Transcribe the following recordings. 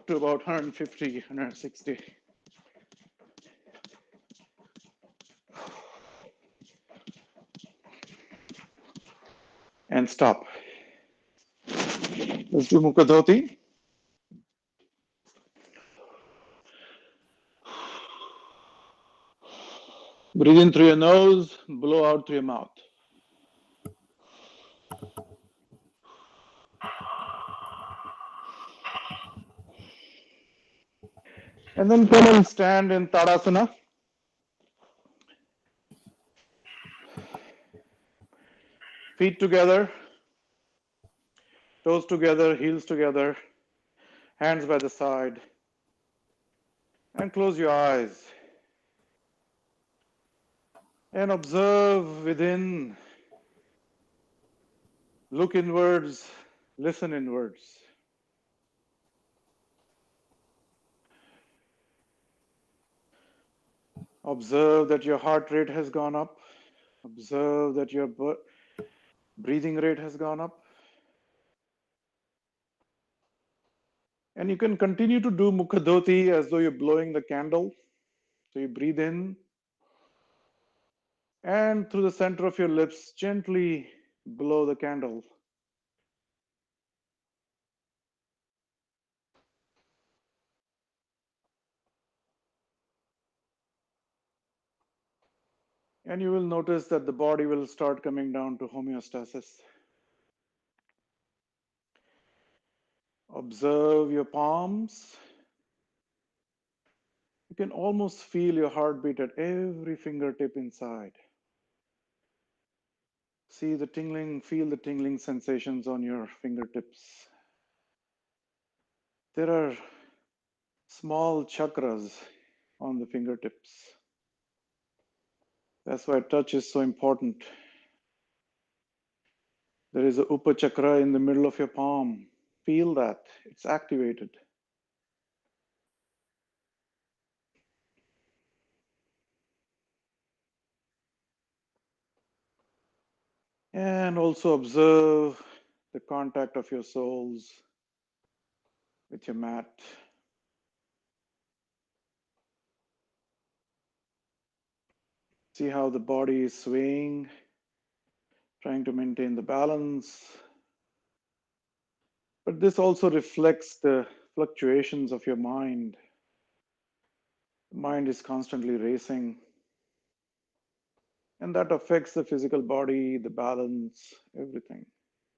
up to about 150, 160. And stop. Let's do Mukha Dhoti. Breathe in through your nose, blow out through your mouth. And then come and stand in Tadasana. Feet together, toes together, heels together, hands by the side. And close your eyes. And observe within. Look inwards, listen inwards. Observe that your heart rate has gone up. Observe that your breathing rate has gone up. And you can continue to do Mukha Dhoti as though you're blowing the candle. So you breathe in and through the center of your lips, gently blow the candle. And you will notice that the body will start coming down to homeostasis. Observe your palms. You can almost feel your heartbeat at every fingertip inside. See the tingling, feel the tingling sensations on your fingertips. There are small chakras on the fingertips. That's why touch is so important. There is a Upa chakra in the middle of your palm. Feel that, it's activated. And also observe the contact of your soles with your mat. See how the body is swaying, trying to maintain the balance. But this also reflects the fluctuations of your mind. The mind is constantly racing. And that affects the physical body, the balance, everything.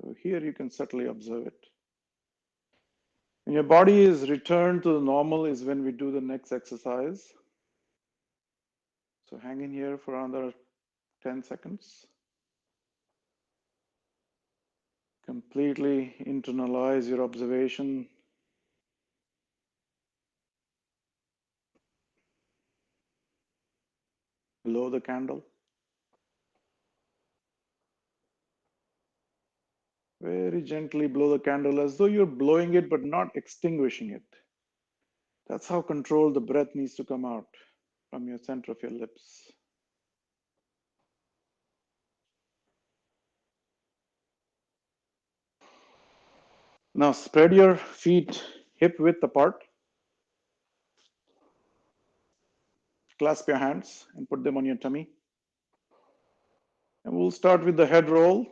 So here you can subtly observe it. When your body is returned to the normal is when we do the next exercise. So hang in here for another 10 seconds. Completely internalize your observation. Blow the candle. Very gently blow the candle as though you're blowing it but not extinguishing it. That's how controlled the breath needs to come out from your center of your lips. Now spread your feet hip width apart. Clasp your hands and put them on your tummy. And we'll start with the head roll.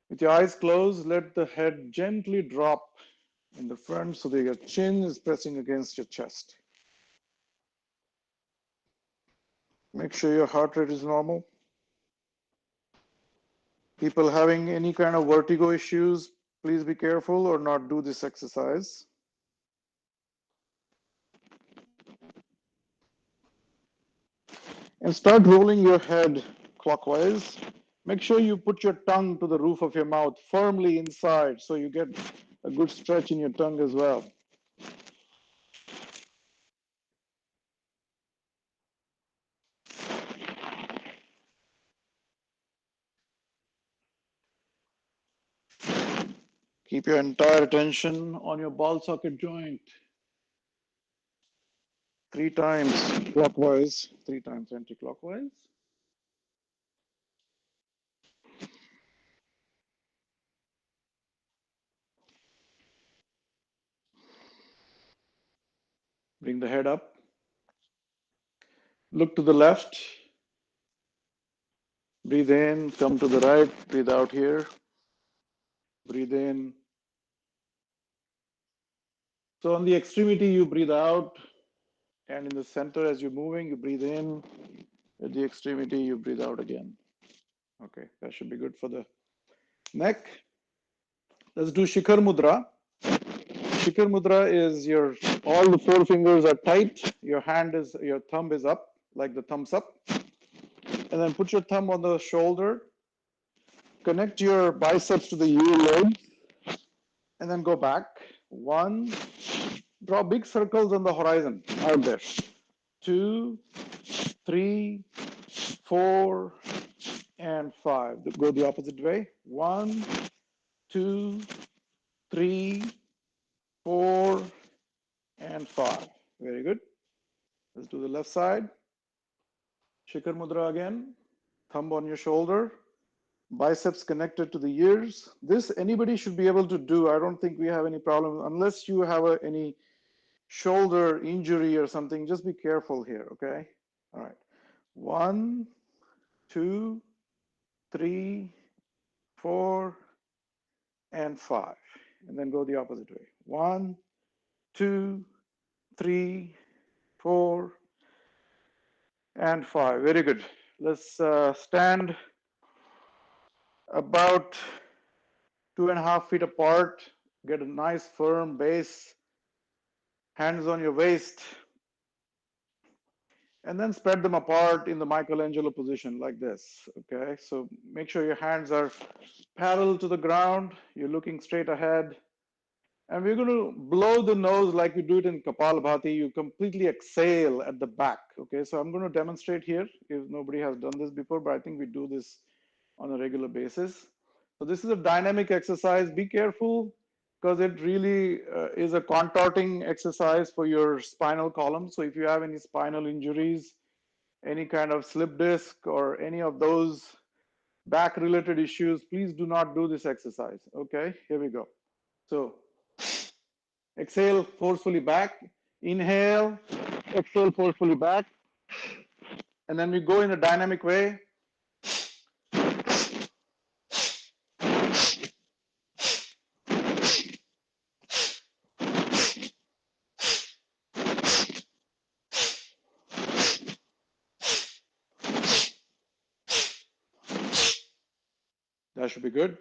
With your eyes closed, let the head gently drop in the front so that your chin is pressing against your chest. Make sure your heart rate is normal. People having any kind of vertigo issues, please be careful or not do this exercise. And start rolling your head clockwise. Make sure you put your tongue to the roof of your mouth firmly inside so you get a good stretch in your tongue as well. Keep your entire attention on your ball socket joint. 3 times clockwise, 3 times anti-clockwise. Bring the head up. Look to the left. Breathe in, come to the right, breathe out here. Breathe in. So on the extremity, you breathe out. And in the center, as you're moving, you breathe in. At the extremity, you breathe out again. Okay, that should be good for the neck. Let's do Shikhar Mudra. Shikhar Mudra is all the four fingers are tight. Your thumb is up, like the thumbs up. And then put your thumb on the shoulder. Connect your biceps to the U leg. And then go back. One. Draw big circles on the horizon out there. 2, 3, 4, and 5. Go the opposite way. 1, 2, 3, 4, and 5. Very good. Let's do the left side. Shikhar Mudra again. Thumb on your shoulder. Biceps connected to the ears. This anybody should be able to do. I don't think we have any problem unless you have any shoulder injury or something. Just be careful here, okay? All right. 1, 2, 3, 4, and 5. And then go the opposite way. 1, 2, 3, 4, and 5. Very good. Let's stand about 2.5 feet apart. Get a nice firm base. Hands on your waist. And then spread them apart in the Michelangelo position like this. Okay, so make sure your hands are parallel to the ground. You're looking straight ahead. And we're going to blow the nose like we do it in Kapalabhati. You completely exhale at the back. Okay, so I'm going to demonstrate here if nobody has done this before, but I think we do this on a regular basis. So this is a dynamic exercise. Be careful because it really is a contorting exercise for your spinal column. So if you have any spinal injuries, any kind of slip disc or any of those back related issues, please do not do this exercise. Okay, here we go. So exhale forcefully back, inhale, exhale forcefully back, and then we go in a dynamic way. That should be good.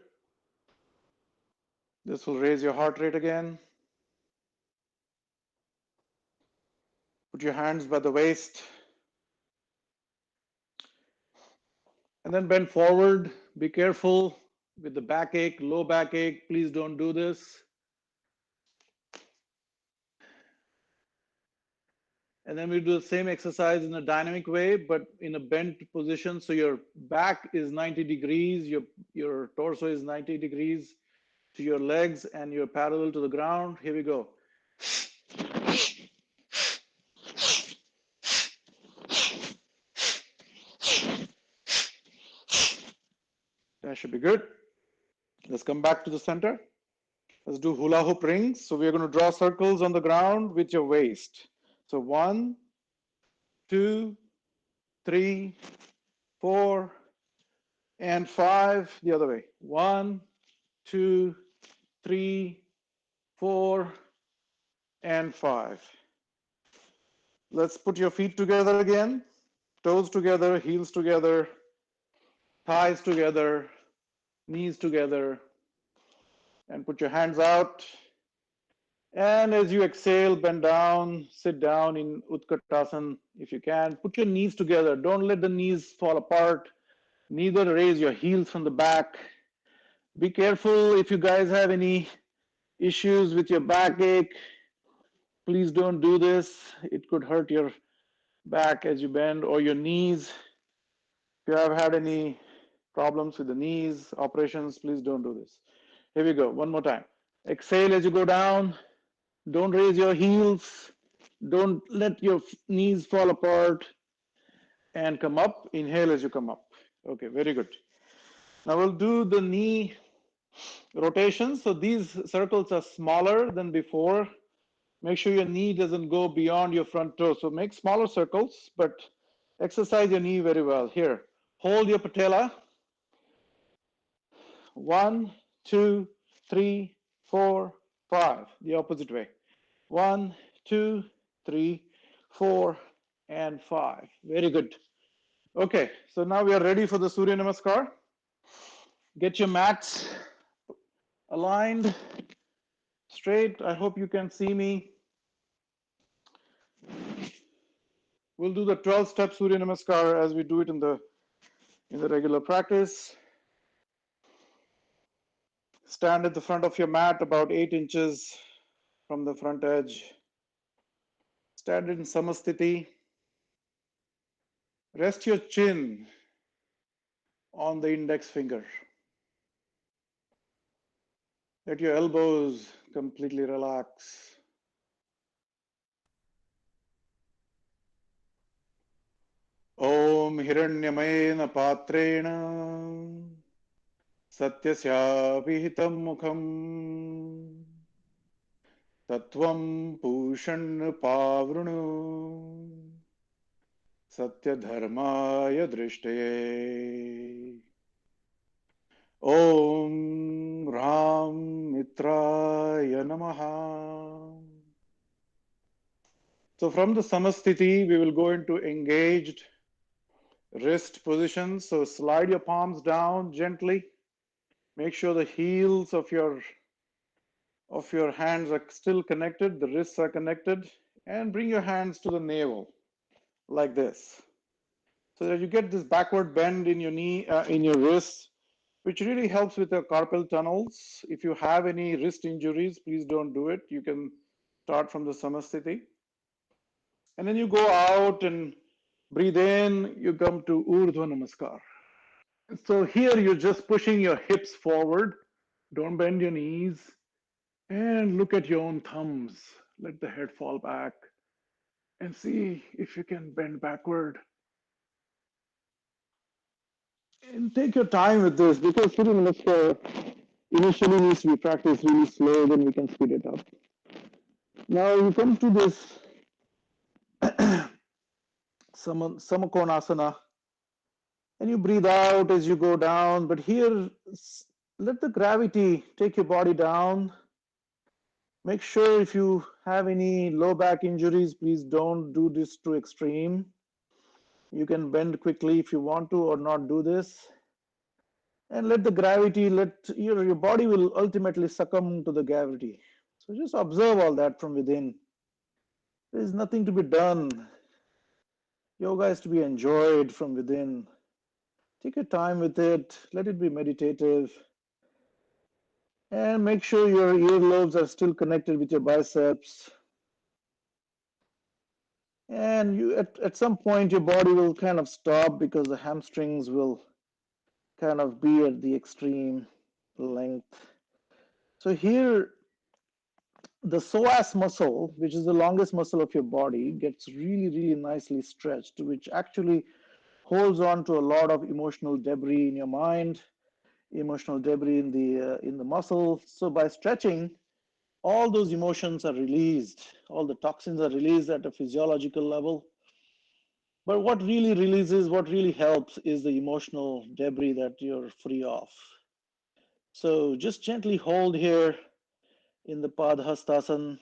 This will raise your heart rate again. Put your hands by the waist. And then bend forward. Be careful with the backache, low backache. Please don't do this. And then we do the same exercise in a dynamic way, but in a bent position. So your back is 90 degrees, your torso is 90 degrees to your legs, and you're parallel to the ground. Here we go. That should be good. Let's come back to the center. Let's do hula hoop rings. So we're going to draw circles on the ground with your waist. So 1, 2, 3, 4, and 5. The other way. 1, 2, 3, 4, and 5. Let's put your feet together again. Toes together, heels together, thighs together, knees together, and put your hands out. And as you exhale, bend down, sit down in Utkatasana if you can. Put your knees together. Don't let the knees fall apart. Neither raise your heels from the back. Be careful if you guys have any issues with your backache. Please don't do this. It could hurt your back as you bend, or your knees. If you have had any problems with the knees, operations, please don't do this. Here we go, one more time. Exhale as you go down. Don't raise your heels. Don't let your knees fall apart. And come up. Inhale as you come up. Okay, very good. Now we'll do the knee rotations. So these circles are smaller than before. Make sure your knee doesn't go beyond your front toe. So make smaller circles, but exercise your knee very well. Here, hold your patella. 1, 2, 3, 4, 5. The opposite way. 1, 2, 3, 4, and 5. Very good. Okay, so now we are ready for the Surya Namaskar. Get your mats aligned straight. I hope you can see me. We'll do the 12-step Surya Namaskar as we do it in the regular practice. Stand at the front of your mat about 8 inches from the front edge. Stand in Samasthiti. Rest your chin on the index finger. Let your elbows completely relax. Om Hiranyamayena Patrena Satyasya Vihitam Mukham Tatvam Pushan Pavrunu Satyadharmaya Drishtaye. Om Ram Mitraya Namaha. So from the Samasthiti, we will go into engaged wrist position. So slide your palms down gently. Make sure the heels of your hands are still connected, the wrists are connected, and bring your hands to the navel like this. So that you get this backward bend in your knee, in your wrists, which really helps with the carpal tunnels. If you have any wrist injuries, please don't do it. You can start from the Samasthiti. And then you go out and breathe in, you come to Urdhva Namaskar. So here you're just pushing your hips forward. Don't bend your knees. And look at your own thumbs. Let the head fall back. And see if you can bend backward. And take your time with this because 30 minutes initially needs to be practiced really slow, then we can speed it up. Now you come to this Samakonasana and you breathe out as you go down. But here, let the gravity take your body down. Make sure if you have any low back injuries, please don't do this too extreme. You can bend quickly if you want to or not do this. And let the gravity, your body will ultimately succumb to the gravity. So just observe all that from within. There is nothing to be done. Yoga is to be enjoyed from within. Take your time with it. Let it be meditative. And make sure your earlobes are still connected with your biceps. And you, at some point, your body will kind of stop because the hamstrings will kind of be at the extreme length. So here, the psoas muscle, which is the longest muscle of your body, gets really, really nicely stretched, which actually holds on to a lot of emotional debris in your mind, emotional debris in the muscle. So by stretching, all those emotions are released, all the toxins are released at a physiological level. But what really releases, what really helps is the emotional debris that you're free of. So just gently hold here in the Padhastasana.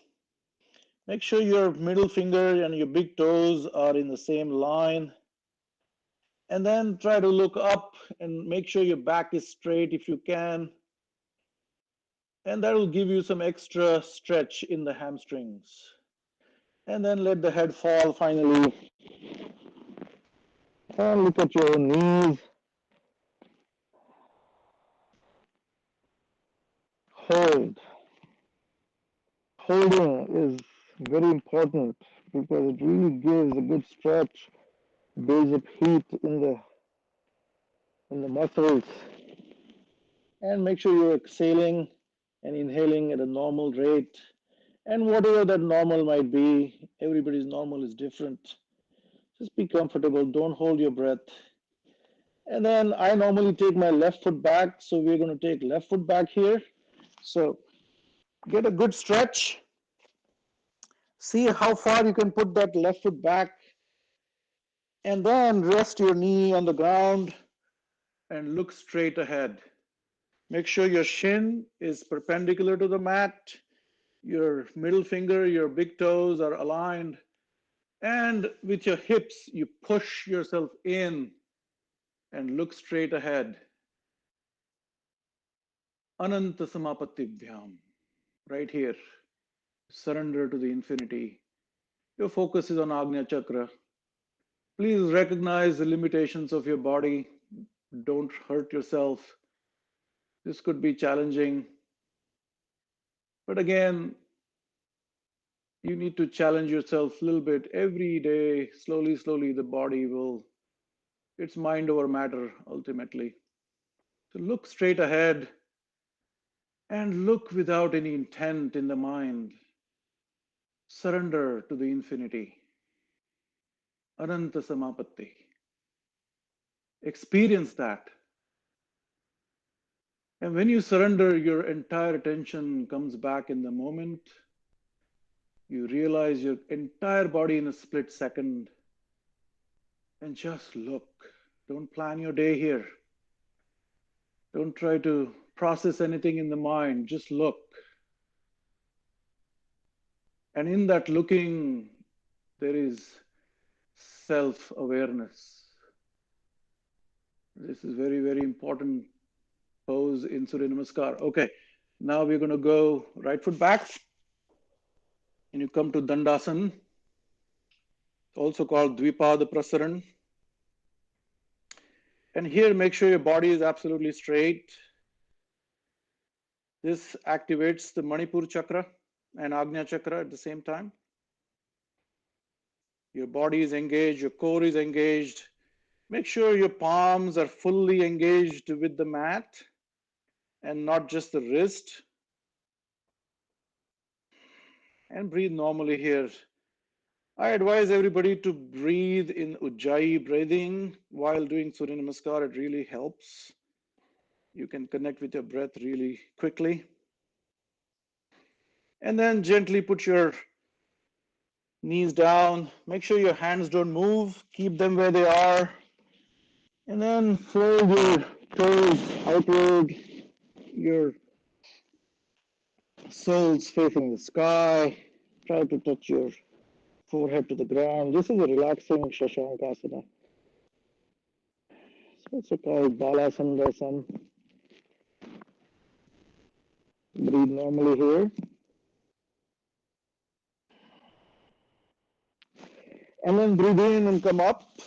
Make sure your middle finger and your big toes are in the same line. And then try to look up and make sure your back is straight if you can. And that will give you some extra stretch in the hamstrings. And then let the head fall finally. And look at your knees. Hold. Holding is very important because it really gives a good stretch, builds up heat in the muscles. And make sure you're exhaling and inhaling at a normal rate. And whatever that normal might be, everybody's normal is different. Just be comfortable, don't hold your breath. And then I normally take my left foot back, so we're going to take left foot back here. So get a good stretch. See how far you can put that left foot back, and then rest your knee on the ground and look straight ahead. Make sure your shin is perpendicular to the mat, your middle finger, your big toes are aligned, and with your hips, you push yourself in and look straight ahead. Ananta Samapatibhyam, right here. Surrender to the infinity. Your focus is on Agnya Chakra. Please recognize the limitations of your body. Don't hurt yourself. This could be challenging. But again, you need to challenge yourself a little bit every day. Slowly, slowly, the body will, it's mind over matter ultimately. So look straight ahead and look without any intent in the mind. Surrender to the infinity. Ananta Samapatti. Experience that. And when you surrender, your entire attention comes back in the moment. You realize your entire body in a split second. And just look. Don't plan your day here. Don't try to process anything in the mind. Just look. And in that looking, there is self-awareness. This is very, very important pose in Surya Namaskar. Okay, now we're going to go right foot back. And you come to Dandasana, also called Dvipada Prasaran. And here, make sure your body is absolutely straight. This activates the Manipur chakra and Agnya chakra at the same time. Your body is engaged, your core is engaged. Make sure your palms are fully engaged with the mat and not just the wrist. And breathe normally here. I advise everybody to breathe in Ujjayi breathing while doing Surya Namaskar. It really helps. You can connect with your breath really quickly. And then gently put your knees down. Make sure your hands don't move. Keep them where they are. And then fold your toes outward. Your soles facing the sky. Try to touch your forehead to the ground. This is a relaxing Shashankasana. It's also called Balasandasana. Breathe normally here. And then breathe in and come up.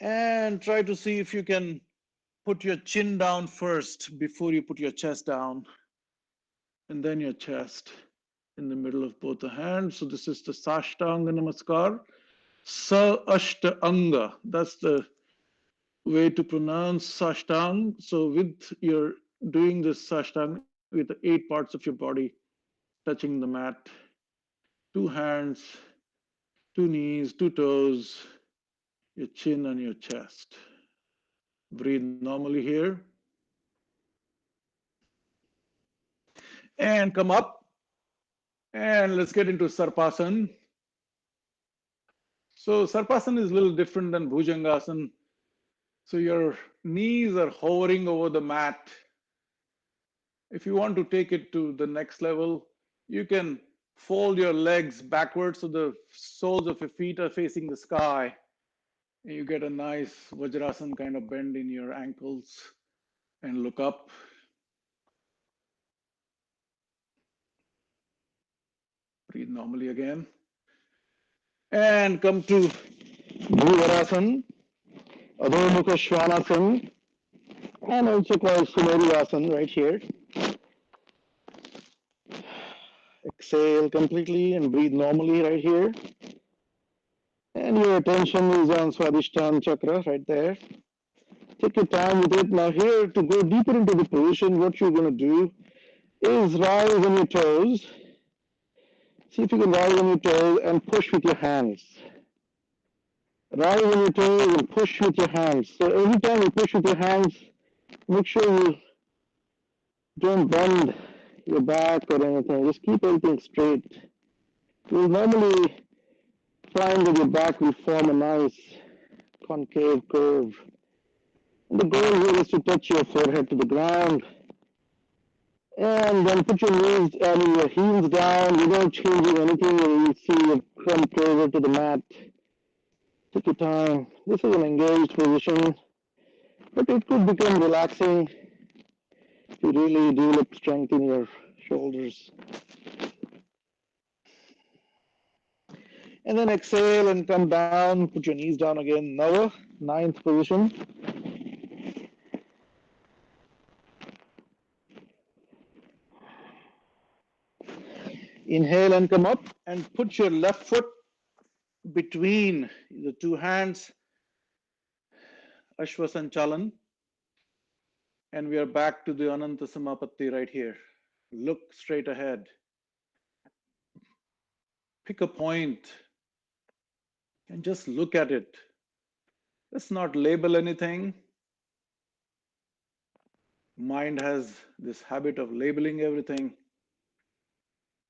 And try to see if you can put your chin down first before you put your chest down. And then your chest in the middle of both the hands. So this is the Sashtanga Namaskar. Sa Ashta Anga. That's the way to pronounce Sashtang. So with your doing this Sashtang with the 8 parts of your body touching the mat, 2 hands, 2 knees, 2 toes, your chin and your chest. Breathe normally here. And come up. And let's get into Sarpasana. So Sarpasana is a little different than Bhujangasana. So your knees are hovering over the mat. If you want to take it to the next level, you can fold your legs backwards so the soles of your feet are facing the sky. And you get a nice Vajrasana kind of bend in your ankles and look up. Breathe normally again. And come to Bhuvarasana, Adho Mukha Svanasana, and also called Sumeruasana right here. Exhale completely and breathe normally right here. And your attention is on Swadhisthana chakra right there. Take your time with it. Now here, to go deeper into the position, what you're going to do is rise on your toes. See if you can rise on your toes and push with your hands. Rise on your toes and push with your hands. So every time you push with your hands, make sure you don't bend your back or anything. Just keep everything straight. You'll normally find that your back will form a nice concave curve. And the goal here is to touch your forehead to the ground. And then put your knees, your heels down without changing anything. And you see you come closer to the mat. Take your time. This is an engaged position, but it could become relaxing if you really develop strength in your shoulders. And then exhale and come down. Put your knees down again. Nava, ninth position. Inhale and come up and put your left foot between the two hands, Ashwasanchalan, and we are back to the Ananta Samapatti right here. Look straight ahead. Pick a point and just look at it. Let's not label anything. Mind has this habit of labeling everything.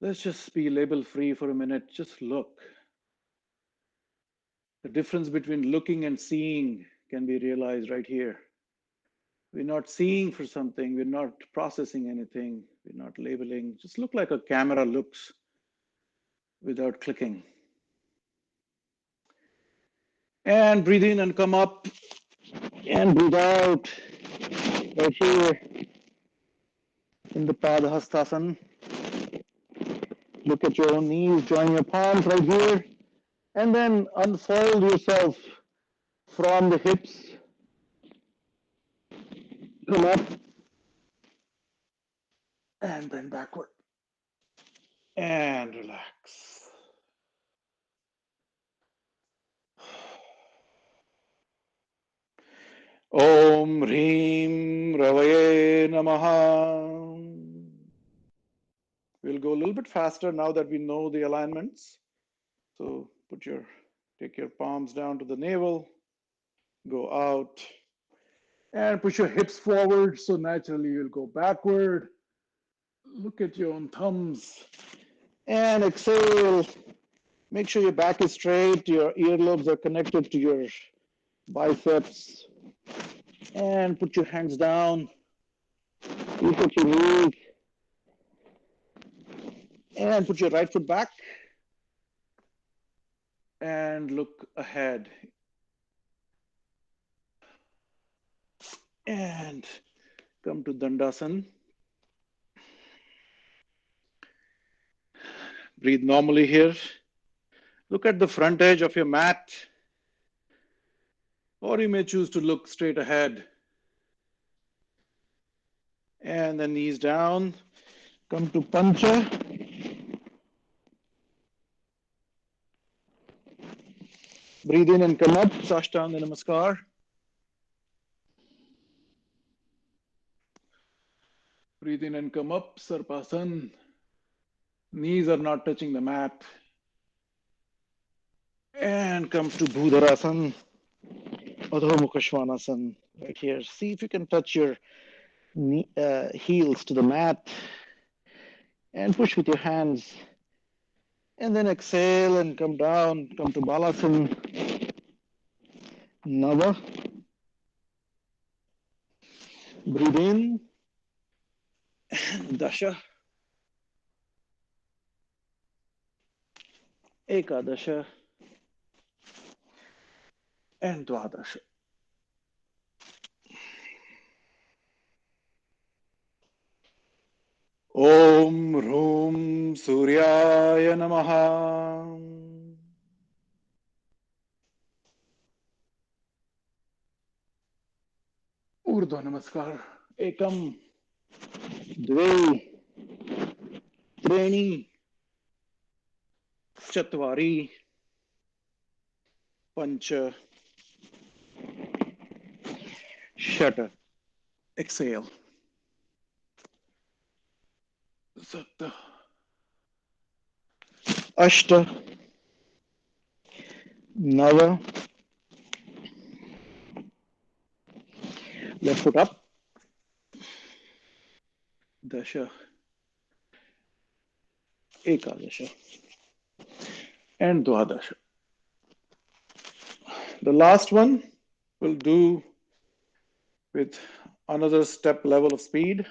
Let's just be label free for a minute. Just look. The difference between looking and seeing can be realized right here. We're not seeing for something, we're not processing anything, we're not labeling. Just look like a camera looks without clicking. And breathe in and come up and breathe out right here in the Padahastasana. Look at your own knees, join your palms right here, and then unfold yourself from the hips. Come up and then backward and relax. Om Hreem Ravaye Namaha. We'll go a little bit faster now that we know the alignments. So take your palms down to the navel, go out, and push your hips forward. So naturally you'll go backward. Look at your own thumbs. And exhale. Make sure your back is straight. Your earlobes are connected to your biceps. And put your hands down. Look at your knees. And put your right foot back. And look ahead. And come to Dandasana. Breathe normally here. Look at the front edge of your mat. Or you may choose to look straight ahead. And then knees down. Come to Pancha. Breathe in and come up. Sashtanga Namaskar. Breathe in and come up. Sarpasana. Knees are not touching the mat. And come to Bhudarasana. Adho Mukha Svanasana. Right here. See if you can touch your heels to the mat. And push with your hands. And then exhale and come down. Come to Balasana. Nava. Breathe in. Dasha. Ekadasha. And Dwadasha. Om Rum Suryaya Namaha. Urdhva Namaskar. Ekam. Dve. Treni. Chatvari. Pancha. Shata. Exhale. Satta. Ashta. Nava. Left foot up. Dasha. Ekadasha, and Dwadasha. The last one we'll do with another step level of speed.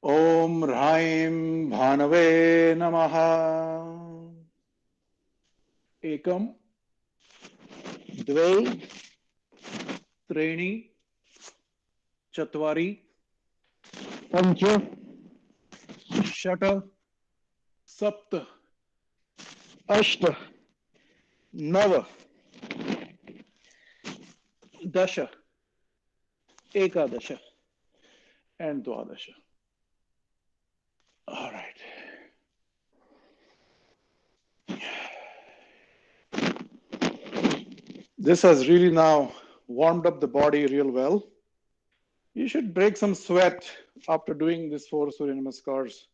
Om Rhaim Bhanave Namaha. Ekam, Dve, Treni, Chatvari, Pancha, Shata, Sapta, Ashta, Nava, Dasha, Ekadasha, and Dwadasha. All right. This has really now warmed up the body real well. You should break some sweat after doing these 4 Surya Namaskars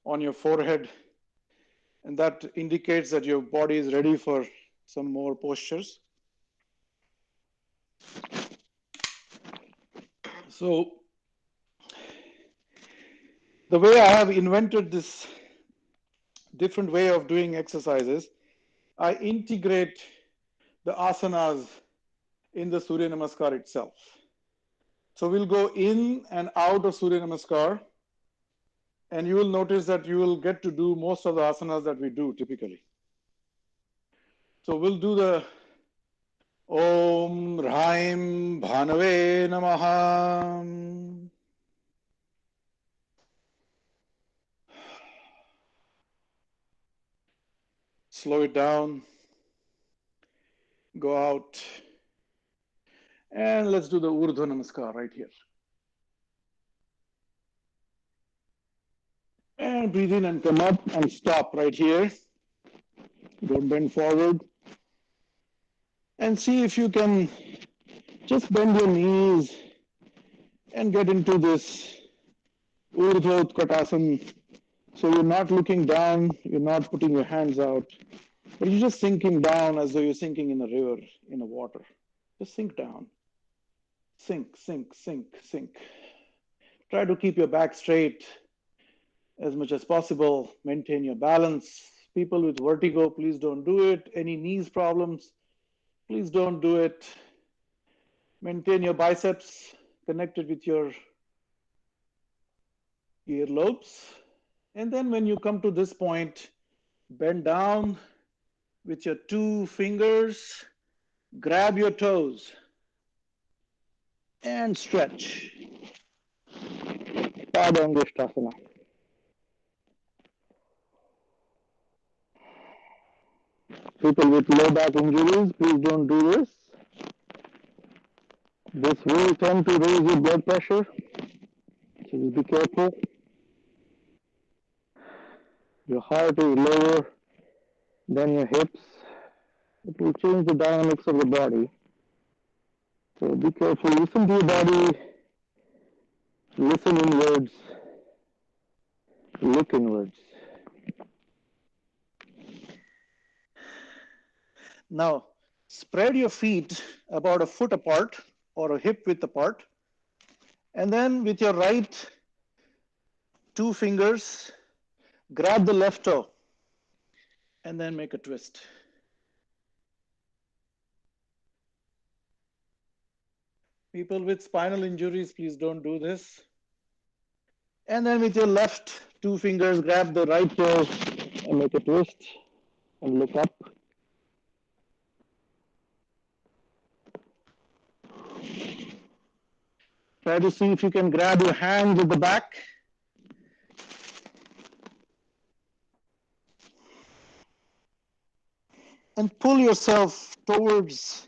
on your forehead, and that indicates that your body is ready for some more postures. So, the way I have invented this different way of doing exercises, I integrate the asanas in the Surya Namaskar itself. So we'll go in and out of Surya Namaskar, and you will notice that you will get to do most of the asanas that we do typically. So we'll do the Om Rhaim Bhanave Namaha. Slow it down, go out, and let's do the Urdhva Namaskar right here. And breathe in and come up and stop right here. Don't bend forward. And see if you can just bend your knees and get into this Urdhva Utkatasana. So you're not looking down, you're not putting your hands out, but you're just sinking down as though you're sinking in a river, in a water. Just sink down. Sink, sink, sink, sink. Try to keep your back straight as much as possible. Maintain your balance. People with vertigo, please don't do it. Any knees problems, please don't do it. Maintain your biceps connected with your earlobes. And then when you come to this point, bend down with your 2 fingers, grab your toes, and stretch. Padangusthasana. People with low back injuries, please don't do this. This will tend to raise your blood pressure, so just be careful. Your heart is lower than your hips. It will change the dynamics of the body. So be careful. Listen to your body. Listen inwards. Look inwards. Now, spread your feet about a foot apart or a hip width apart. And then with your right 2 fingers, grab the left toe and then make a twist. People with spinal injuries, please don't do this. And then with your left 2 fingers, grab the right toe and make a twist and look up. Try to see if you can grab your hands at the back. And pull yourself towards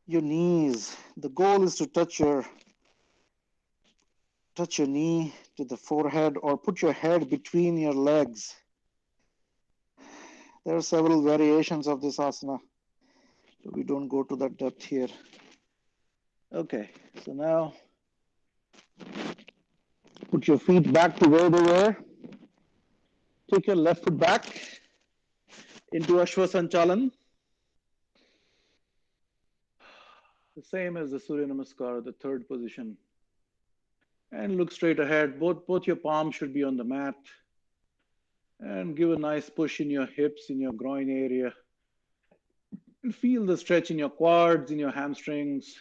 your knees. The goal is to touch your knee to the forehead or put your head between your legs. There are several variations of this asana, so we don't go to that depth here. Okay, so now put your feet back to where they were. Take your left foot back into Ashwa Sanchalan. The same as the Surya Namaskar, the third position. And look straight ahead. Both your palms should be on the mat. And give a nice push in your hips, in your groin area. And feel the stretch in your quads, in your hamstrings.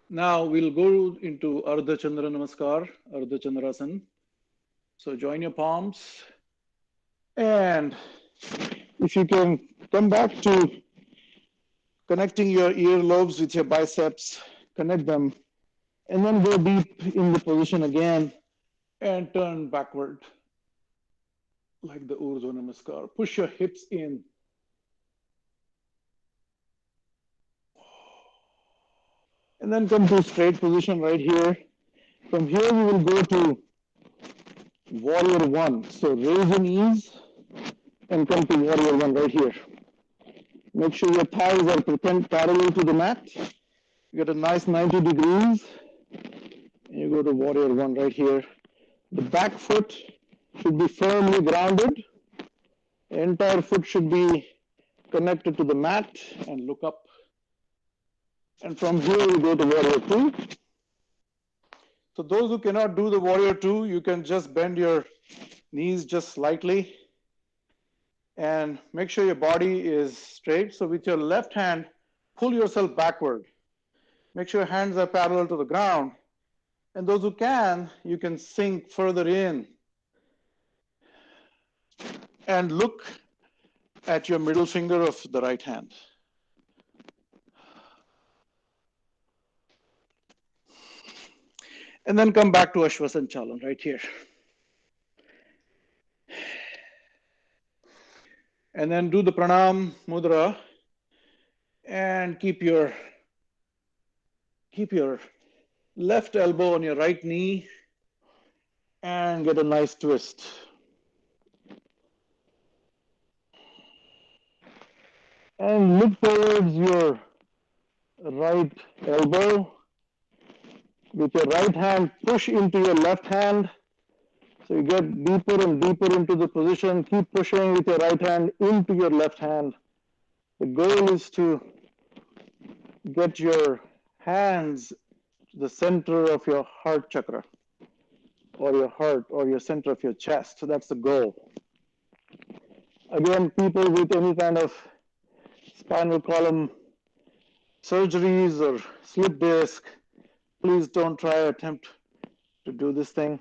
Now we'll go into Ardha Chandra Namaskar, Ardha Chandrasana. So join your palms. And if you can come back to connecting your earlobes with your biceps, connect them, and then go deep in the position again and turn backward like the Urdhva Namaskar. Push your hips in. And then come to straight position right here. From here, we will go to warrior one. So raise your knees and come to warrior one right here. Make sure your thighs are parallel to the mat. You get a nice 90 degrees. And you go to warrior one right here. The back foot should be firmly grounded. The entire foot should be connected to the mat and look up. And from here, we go to warrior two. So those who cannot do the warrior two, you can just bend your knees just slightly and make sure your body is straight. So with your left hand, pull yourself backward. Make sure your hands are parallel to the ground. And those who can, you can sink further in and look at your middle finger of the right hand. And then come back to Ashwasanchalan right here. And then do the pranam mudra and keep your left elbow on your right knee and get a nice twist. And look towards your right elbow. With your right hand, push into your left hand. So you get deeper and deeper into the position. Keep pushing with your right hand into your left hand. The goal is to get your hands to the center of your heart chakra or your heart or your center of your chest. So that's the goal. Again, people with any kind of spinal column surgeries or slip disc, please don't try attempt to do this thing.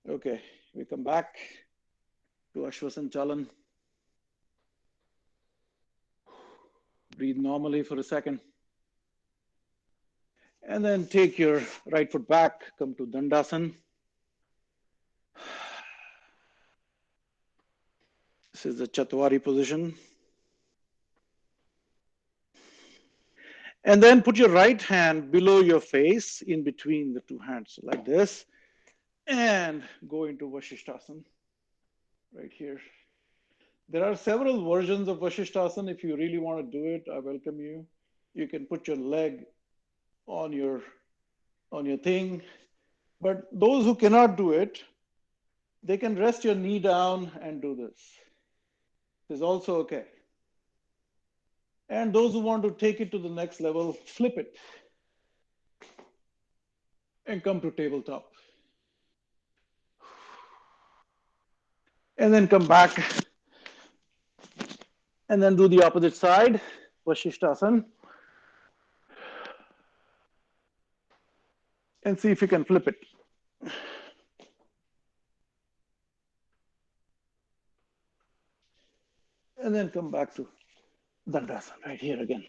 Okay, we come back to Ashwasanchalan. Breathe normally for a second. And then take your right foot back, come to Dandasana. This is the Chatwari position. And then put your right hand below your face in between the two hands, like this, and go into Vasishthasana right here. There are several versions of Vasishthasana. If you really want to do it, I welcome you. You can put your leg on your thing. But those who cannot do it, they can rest your knee down and do this. This is also okay. And those who want to take it to the next level, flip it and come to tabletop. And then come back and then do the opposite side, Vasishthasana. And see if you can flip it. And then come back to Dandasana right here again.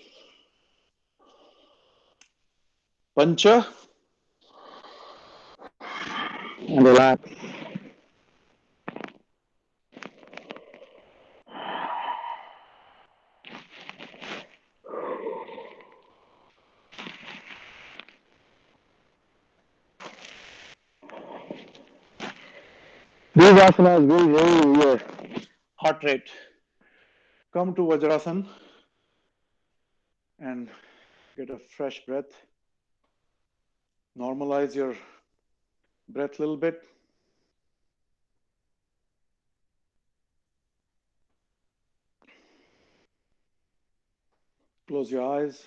Pancha. And relax. These asanas will raise your heart rate. Come to Vajrasana and get a fresh breath. Normalize your breath a little bit. Close your eyes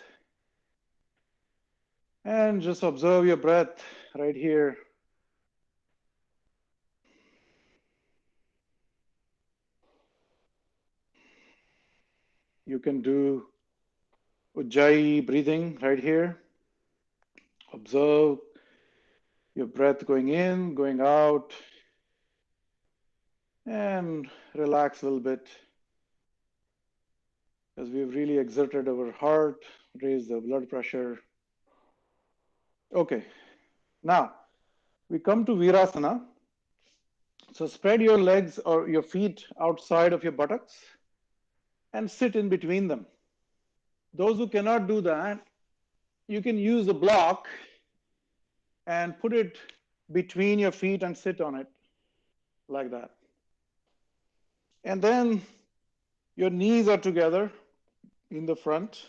and just observe your breath right here. You can do Ujjayi breathing right here. Observe your breath going in, going out, and relax a little bit as we've really exerted our heart, raised the blood pressure. Okay, now we come to Virasana. So spread your legs or your feet outside of your buttocks and sit in between them. Those who cannot do that, you can use a block and put it between your feet and sit on it like that. And then your knees are together in the front.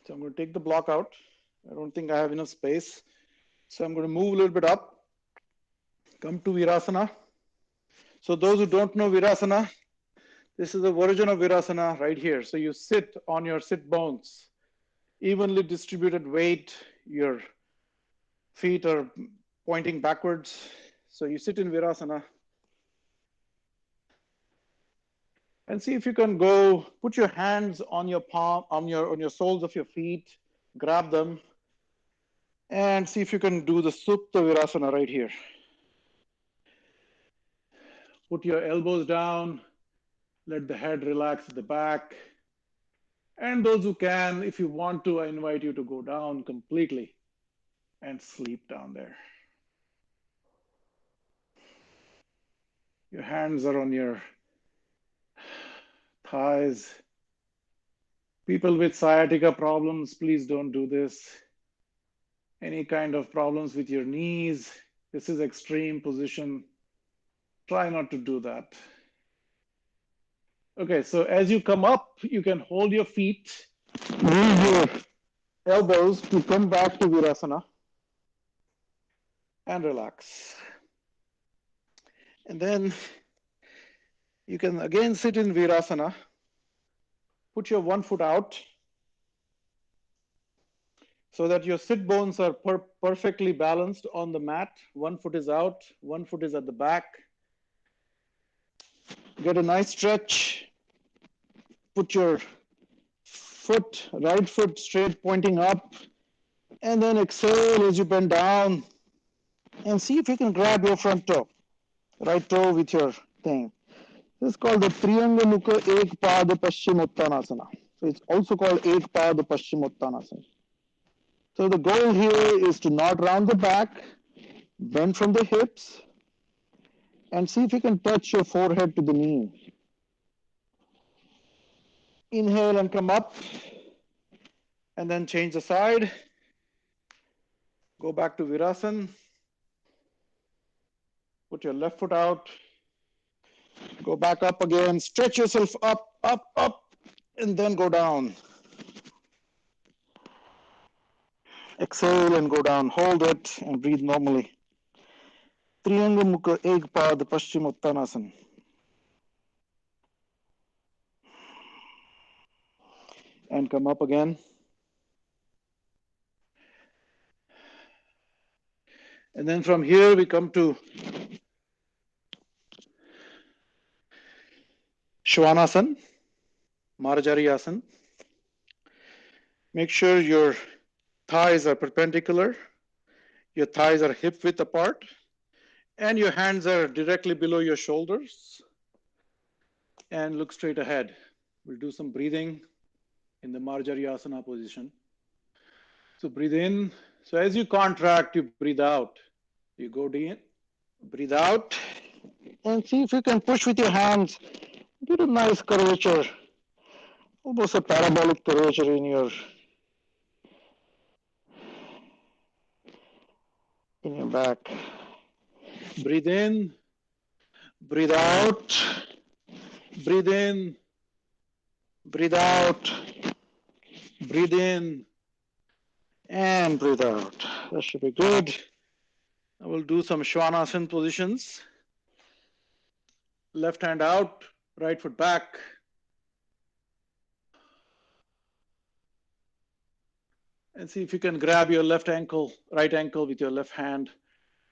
So I'm going to take the block out. I don't think I have enough space. So I'm going to move a little bit up, come to Virasana. So those who don't know Virasana, this is a version of Virasana right here. So you sit on your sit bones, evenly distributed weight, your feet are pointing backwards. So you sit in Virasana. And see if you can go, put your hands on your palm, on your soles of your feet, grab them, and see if you can do the Supta Virasana right here. Put your elbows down, let the head relax at the back. And those who can, if you want to, I invite you to go down completely and sleep down there. Your hands are on your thighs. People with sciatica problems, please don't do this. Any kind of problems with your knees, this is extreme position. Try not to do that. Okay, so as you come up, you can hold your feet, use your elbows to come back to Virasana and relax. And then you can again sit in Virasana. Put your one foot out so that your sit bones are perfectly balanced on the mat. One foot is out, one foot is at the back. Get a nice stretch. Put your right foot straight pointing up, and then exhale as you bend down. And see if you can grab your front toe, right toe with your thing. This is called the Triyanga Mukha Ek Pad Paschimottanasana. So it's also called Ek Pad Paschimottanasana. So the goal here is to not round the back, bend from the hips, and see if you can touch your forehead to the knee. Inhale and come up, and then change the side. Go back to Virasana. Put your left foot out. Go back up again. Stretch yourself up, up, up, and then go down. Exhale and go down. Hold it and breathe normally. Triyanga Mukha Ek Pad Paschimottanasana. And come up again. And then from here we come to Shvanasana, Marjariyasana. Make sure your thighs are perpendicular, your thighs are hip width apart, and your hands are directly below your shoulders. And look straight ahead. We'll do some breathing in the Marjariyasana position. So breathe in. So as you contract, you breathe out. You go in, breathe out, and see if you can push with your hands. Get a nice curvature, almost a parabolic curvature in your back. Breathe in, breathe out, breathe in, breathe out, breathe in, and breathe out. That should be good. I will do some Shvanasana positions. Left hand out, right foot back. And see if you can grab your left ankle, right ankle with your left hand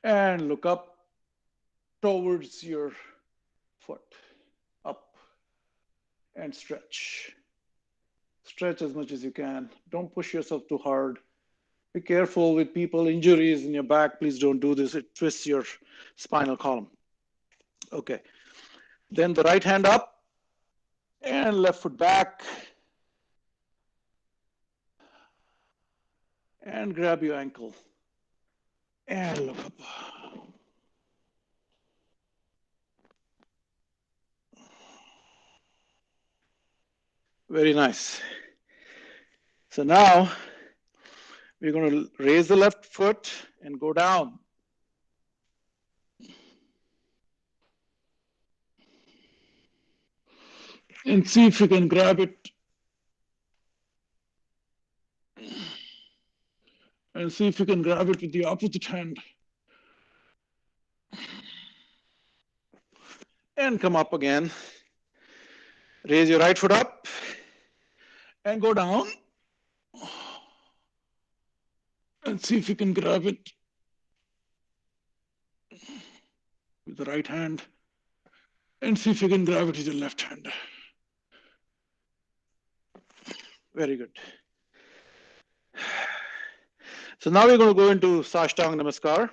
and look up towards your foot, up, and stretch. Stretch as much as you can. Don't push yourself too hard. Be careful with people, injuries in your back. Please don't do this. It twists your spinal column. Okay. Then the right hand up and left foot back and grab your ankle and look up. Very nice. So now we're going to raise the left foot and go down. And see if you can grab it. And see if you can grab it with the opposite hand. And come up again. Raise your right foot up and go down. And see if you can grab it with the right hand. And see if you can grab it with your left hand. Very good. So now we're going to go into Sashtang Namaskar.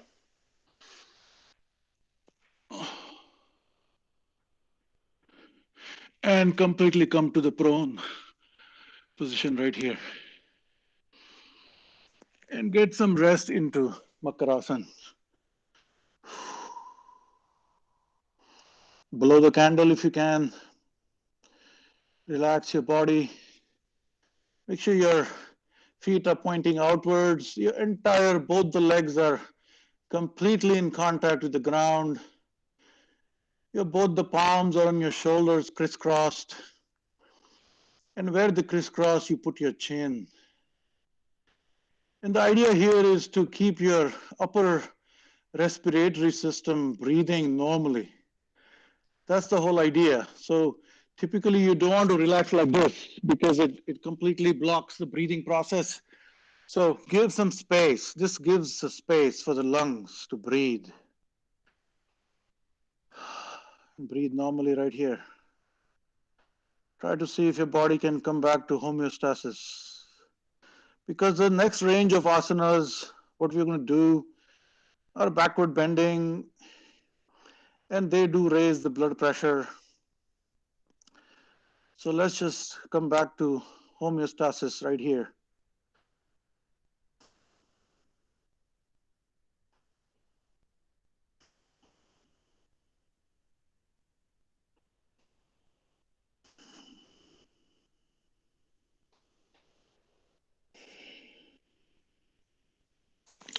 And completely come to the prone position right here. And get some rest into Makarasana. Blow the candle if you can. Relax your body. Make sure your feet are pointing outwards. Your entire, both the legs are completely in contact with the ground. Both the palms are on your shoulders, crisscrossed. And where the crisscross, you put your chin. And the idea here is to keep your upper respiratory system breathing normally. That's the whole idea. So typically you don't want to relax like this because it completely blocks the breathing process. So give some space. This gives a space for the lungs to breathe. Breathe normally right here. Try to see if your body can come back to homeostasis. Because the next range of asanas, what we're going to do, are backward bending, and they do raise the blood pressure. So let's just come back to homeostasis right here.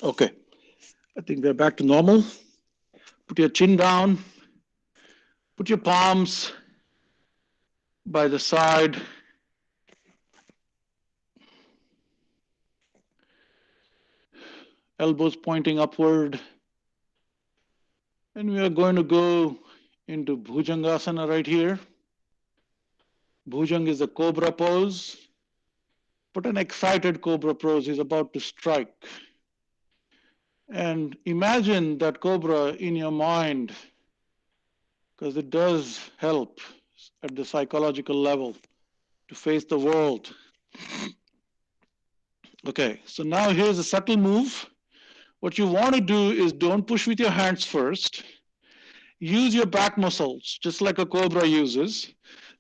Okay, I think we're back to normal. Put your chin down. Put your palms by the side. Elbows pointing upward. And we are going to go into Bhujangasana right here. Bhujang is a cobra pose, but an excited cobra pose is about to strike. And imagine that cobra in your mind, because it does help at the psychological level to face the world. Okay, so now here's a subtle move. What you want to do is don't push with your hands first. Use your back muscles, just like a cobra uses,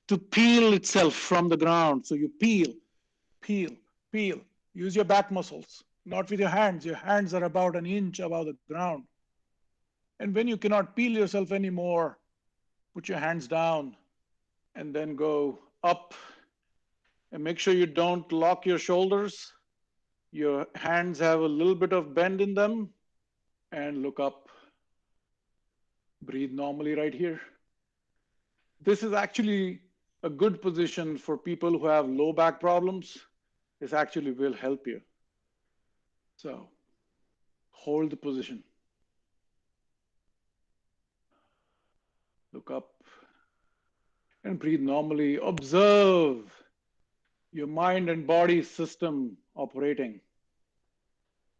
to peel itself from the ground. So you peel, peel, peel. Use your back muscles, not with your hands. Your hands are about an inch above the ground. And when you cannot peel yourself anymore, put your hands down and then go up. And make sure you don't lock your shoulders. Your hands have a little bit of bend in them. And look up. Breathe normally right here. This is actually a good position for people who have low back problems. This actually will help you. So hold the position. Look up and breathe normally. Observe your mind and body system operating.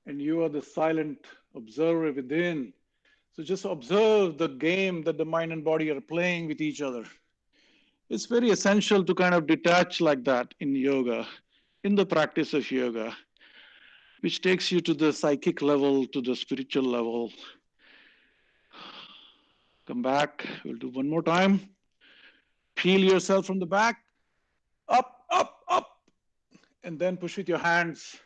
and you are the silent observer within. So just observe the game that the mind and body are playing with each other. It's very essential to kind of detach like that in yoga, in the practice of yoga, which takes you to the psychic level, to the spiritual level. Come back. We'll do one more time. Peel yourself from the back, up, up, up, and then push with your hands.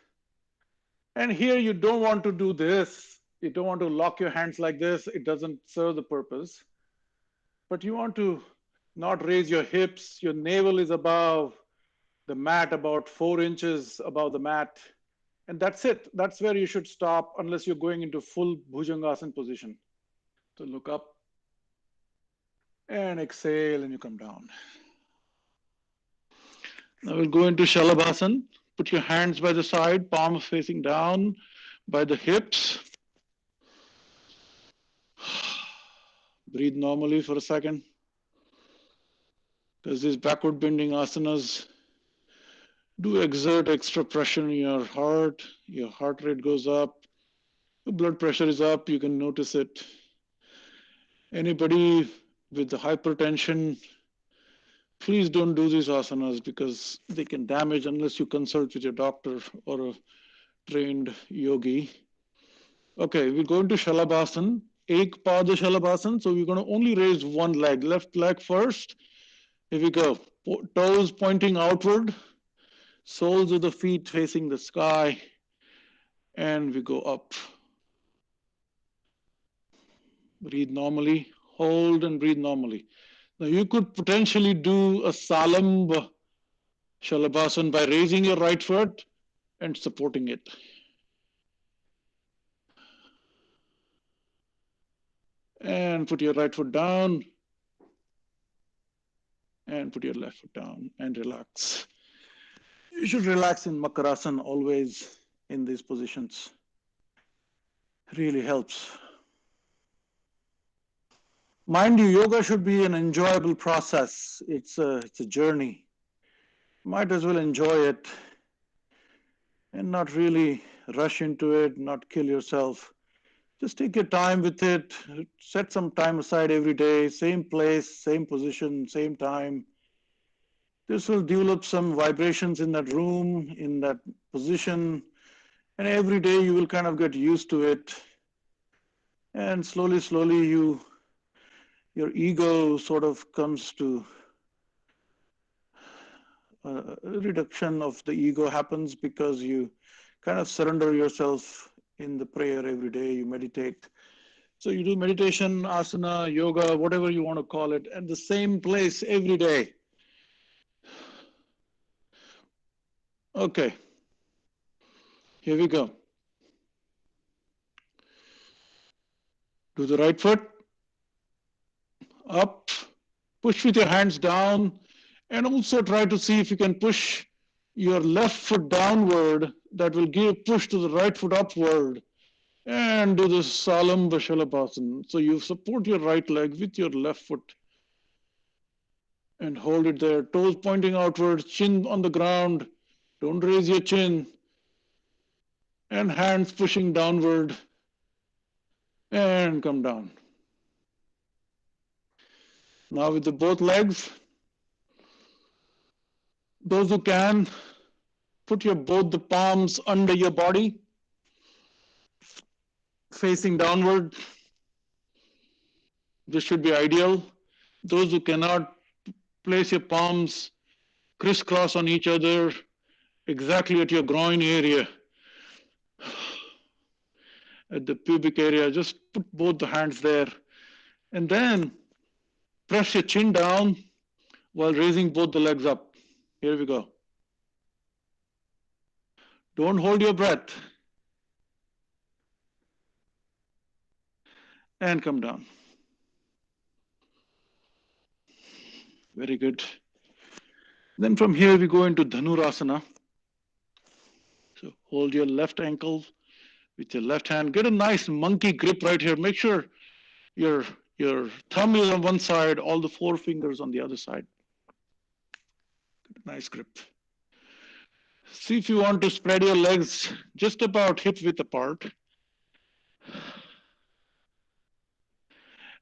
And here you don't want to do this. You don't want to lock your hands like this. It doesn't serve the purpose. But you want to not raise your hips. Your navel is above the mat, about 4 inches above the mat. And that's it. That's where you should stop unless you're going into full Bhujangasana position. So look up and exhale and you come down. Now we'll go into Shalabhasana. Put your hands by the side, palms facing down by the hips. Breathe normally for a second. Because these backward bending asanas do exert extra pressure in your heart rate goes up, your blood pressure is up, you can notice it. Anybody with the hypertension, please don't do these asanas because they can damage unless you consult with your doctor or a trained yogi. Okay, we're going to Shalabhasana, Ek Pada Shalabhasana. So we're going to only raise one leg, left leg first. Here we go. Toes pointing outward, soles of the feet facing the sky, and we go up. Breathe normally, hold and breathe normally. Now you could potentially do a Salamba Shalabhasana by raising your right foot and supporting it. And put your right foot down and put your left foot down and relax. You should relax in Makarasana always in these positions. Really helps. Mind you, yoga should be an enjoyable process. It's a journey. Might as well enjoy it and not really rush into it, not kill yourself. Just take your time with it. Set some time aside every day, same place, same position, same time. This will develop some vibrations in that room, in that position, and every day you will kind of get used to it. And slowly, slowly your ego sort of comes to reduction of the ego happens because you kind of surrender yourself in the prayer every day, you meditate. So you do meditation, asana, yoga, whatever you want to call it, at the same place every day. Okay, here we go. Do the right foot up, push with your hands down, and also try to see if you can push your left foot downward. That will give push to the right foot upward. And do the Salam Vashalabhasana. So you support your right leg with your left foot and hold it there. Toes pointing outwards, chin on the ground. Don't raise your chin. And hands pushing downward. And come down. Now with the both legs, those who can, put your both the palms under your body, facing downward. This should be ideal. Those who cannot, place your palms crisscross on each other, exactly at your groin area, at the pubic area. Just put both the hands there. And then press your chin down while raising both the legs up. Here we go. Don't hold your breath. And come down. Very good. Then from here we go into Dhanurasana. So hold your left ankle with your left hand. Get a nice monkey grip right here. Make sure your thumb is on one side, all the four fingers on the other side. Get a nice grip. See if you want to spread your legs just about hip width apart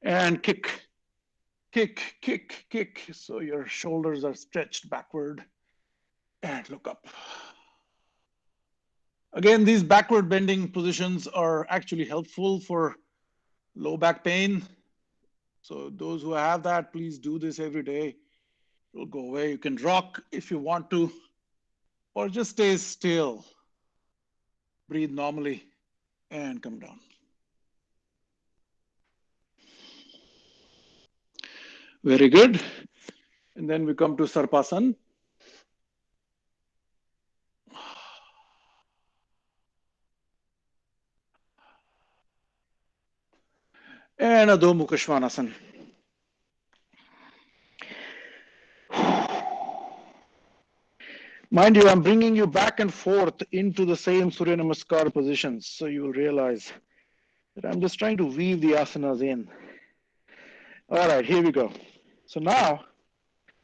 and kick, kick, kick, kick. So your shoulders are stretched backward and look up. Again, these backward bending positions are actually helpful for low back pain. So those who have that, please do this every day. It'll go away. You can rock if you want to, or just stay still. Breathe normally and come down. Very good. And then we come to Sarpasan. And Adho Mukha Svanasana. Mind you, I'm bringing you back and forth into the same Surya Namaskar positions, so you will realize that I'm just trying to weave the asanas in. All right, here we go. So now,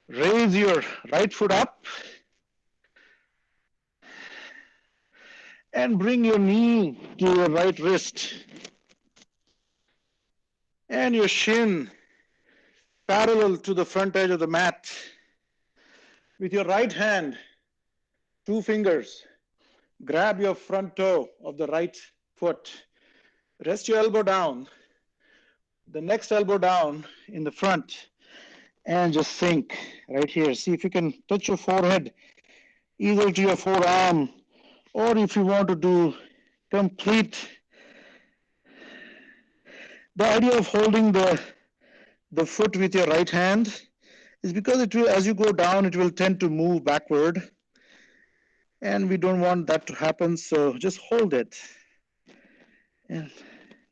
raise your right foot up and bring your knee to your right wrist and your shin parallel to the front edge of the mat. With your right hand, 2 fingers, grab your front toe of the right foot. Rest your elbow down, the next elbow down in the front, and just sink right here. See if you can touch your forehead either to your forearm, or if you want to do complete. The idea of holding the foot with your right hand is because it will, as you go down, it will tend to move backward. And we don't want that to happen, so just hold it. And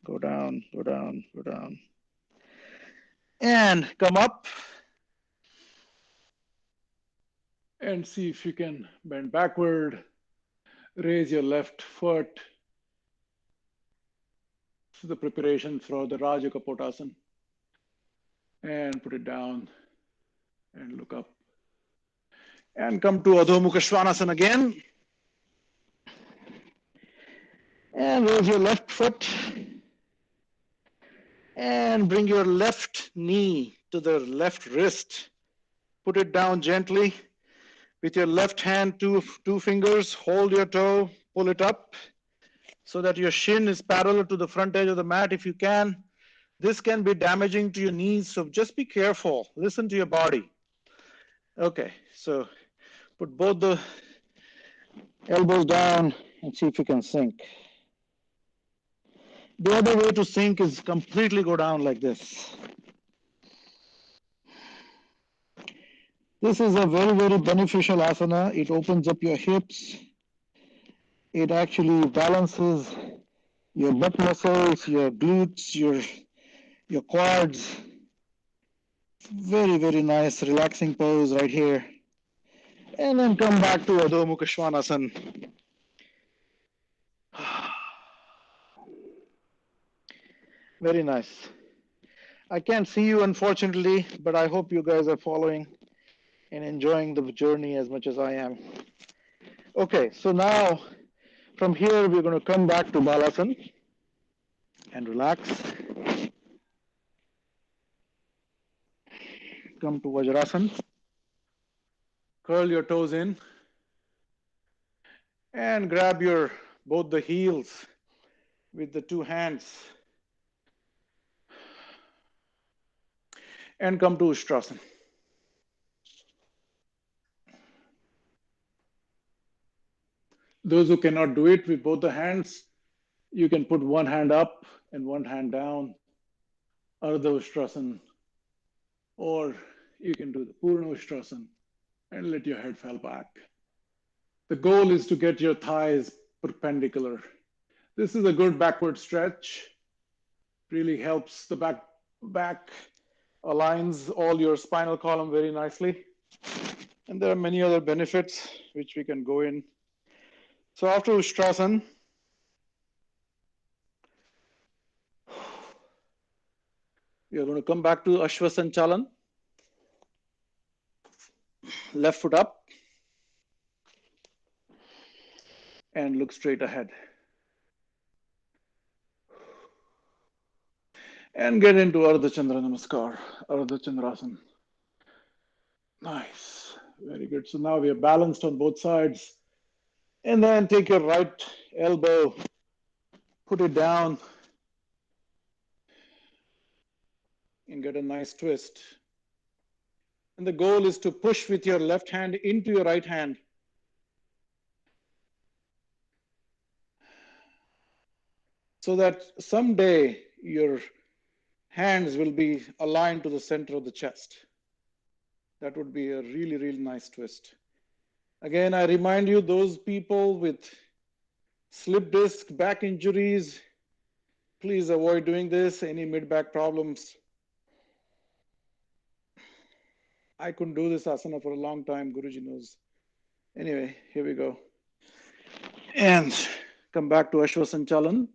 go down, go down, go down. And come up. And see if you can bend backward. Raise your left foot. This is the preparation for the Raja Kapotasana. And put it down and look up. And come to Adho Mukha Svanasana again. And raise your left foot. And bring your left knee to the left wrist. Put it down gently. With your left hand, two fingers, hold your toe, pull it up so that your shin is parallel to the front edge of the mat if you can. This can be damaging to your knees, so just be careful. Listen to your body. Okay, so put both the elbows down and see if you can sink. The other way to sink is completely go down like this. This is a very, very beneficial asana. It opens up your hips. It actually balances your butt muscles, your glutes, your quads. Very, very nice, relaxing pose right here. And then come back to Adho Mukha Svanasana. Very nice. I can't see you, unfortunately, but I hope you guys are following and enjoying the journey as much as I am. Okay, so now from here, we're going to come back to Balasana and relax. Come to Vajrasana. Curl your toes in and grab your both the heels with the 2 hands and come to Ustrasana. Those who cannot do it with both the hands, you can put one hand up and one hand down, Ardha Ustrasana, or you can do the Purna Ustrasana and let your head fall back. The goal is to get your thighs perpendicular. This is a good backward stretch. Really helps the back aligns all your spinal column very nicely. And there are many other benefits which we can go in. So after Ustrasana, we are going to come back to Ashwasanchalan. Left foot up. and look straight ahead. And get into Ardha Chandra Namaskar, Ardha Chandrasana. Nice. Very good. So now we are balanced on both sides. And then take your right elbow, put it down, and get a nice twist. And the goal is to push with your left hand into your right hand. So that someday your hands will be aligned to the center of the chest. That would be a really, really nice twist. Again, I remind you, those people with slip disc back injuries, please avoid doing this. Any mid-back problems. I couldn't do this asana for a long time, Guruji knows. Anyway, here we go. And come back to Ashwasanchalan.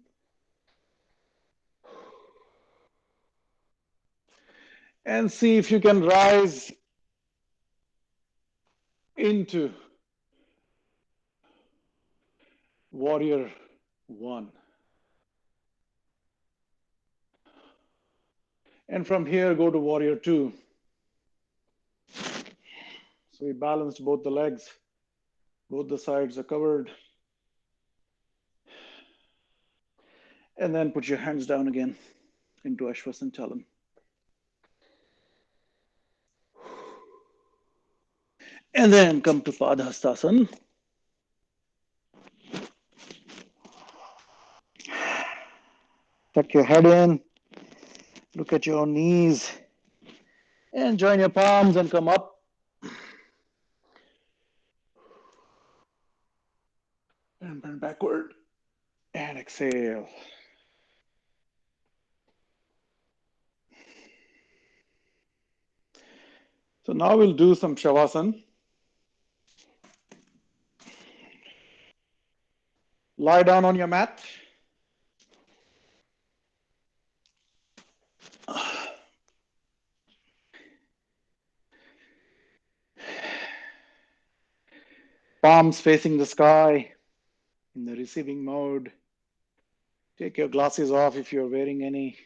And see if you can rise into warrior one. And from here, go to warrior two. So we balanced both the legs. Both the sides are covered. And then put your hands down again into Ashwasanchalan. And then come to Padhastasana. Tuck your head in. Look at your knees. And join your palms and come up. And bend backward. And exhale. So now we'll do some Shavasana. Lie down on your mat. Palms facing the sky in the receiving mode. Take your glasses off if you're wearing any.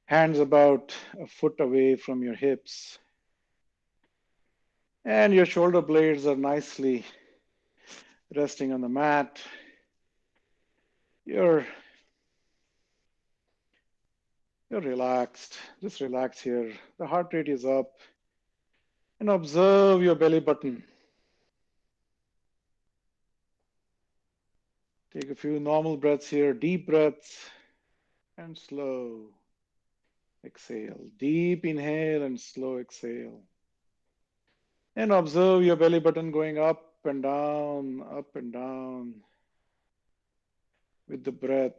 Hands about a foot away from your hips. And your shoulder blades are nicely resting on the mat. You're relaxed. Just relax here. The heart rate is up. And observe your belly button. Take a few normal breaths here, deep breaths, and slow exhale. Deep inhale and slow exhale. And observe your belly button going up and down with the breath.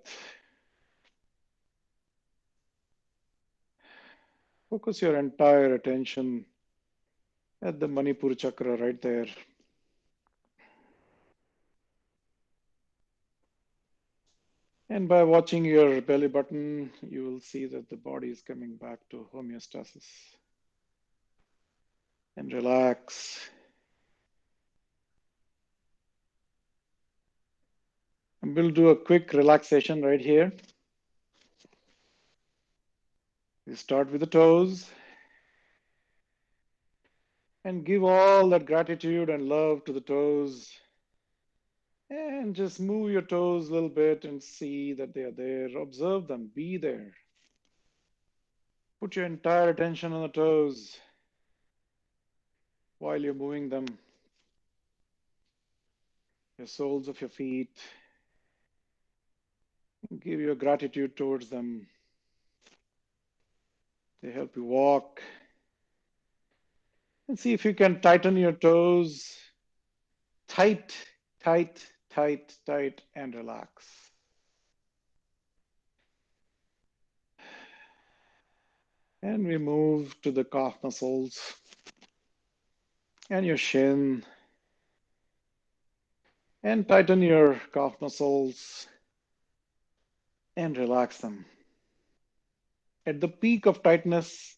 Focus your entire attention at the Manipur chakra right there. And by watching your belly button, you will see that the body is coming back to homeostasis. And relax. And we'll do a quick relaxation right here. We start with the toes. And give all that gratitude and love to the toes. And just move your toes a little bit and see that they are there. Observe them, be there. Put your entire attention on the toes while you're moving them. Your soles of your feet. Give your gratitude towards them. They help you walk. And see if you can tighten your toes. Tight, tight, tight, tight, and relax. And we move to the calf muscles and your shin. And tighten your calf muscles and relax them. At the peak of tightness,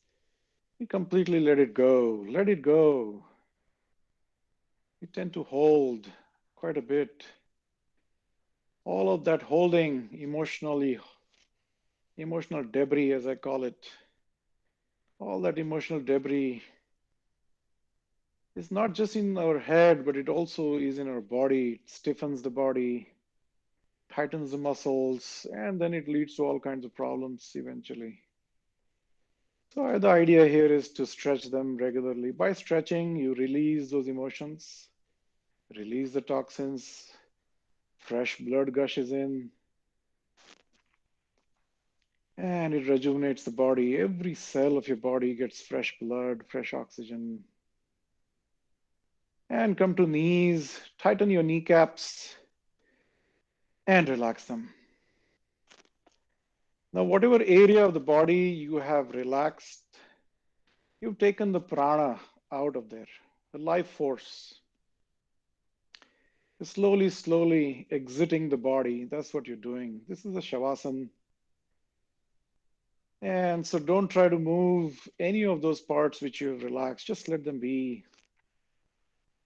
you completely let it go. Let it go. We tend to hold quite a bit. All of that holding, emotional debris, as I call it, all that emotional debris is not just in our head, but it also is in our body. It stiffens the body, tightens the muscles, and then it leads to all kinds of problems eventually. So the idea here is to stretch them regularly. By stretching, you release those emotions, release the toxins, fresh blood gushes in, and it rejuvenates the body. Every cell of your body gets fresh blood, fresh oxygen. And come to knees, tighten your kneecaps and relax them. Now, whatever area of the body you have relaxed, you've taken the prana out of there, the life force. You're slowly, slowly exiting the body. That's what you're doing. This is a shavasana. And so don't try to move any of those parts which you've relaxed. Just let them be.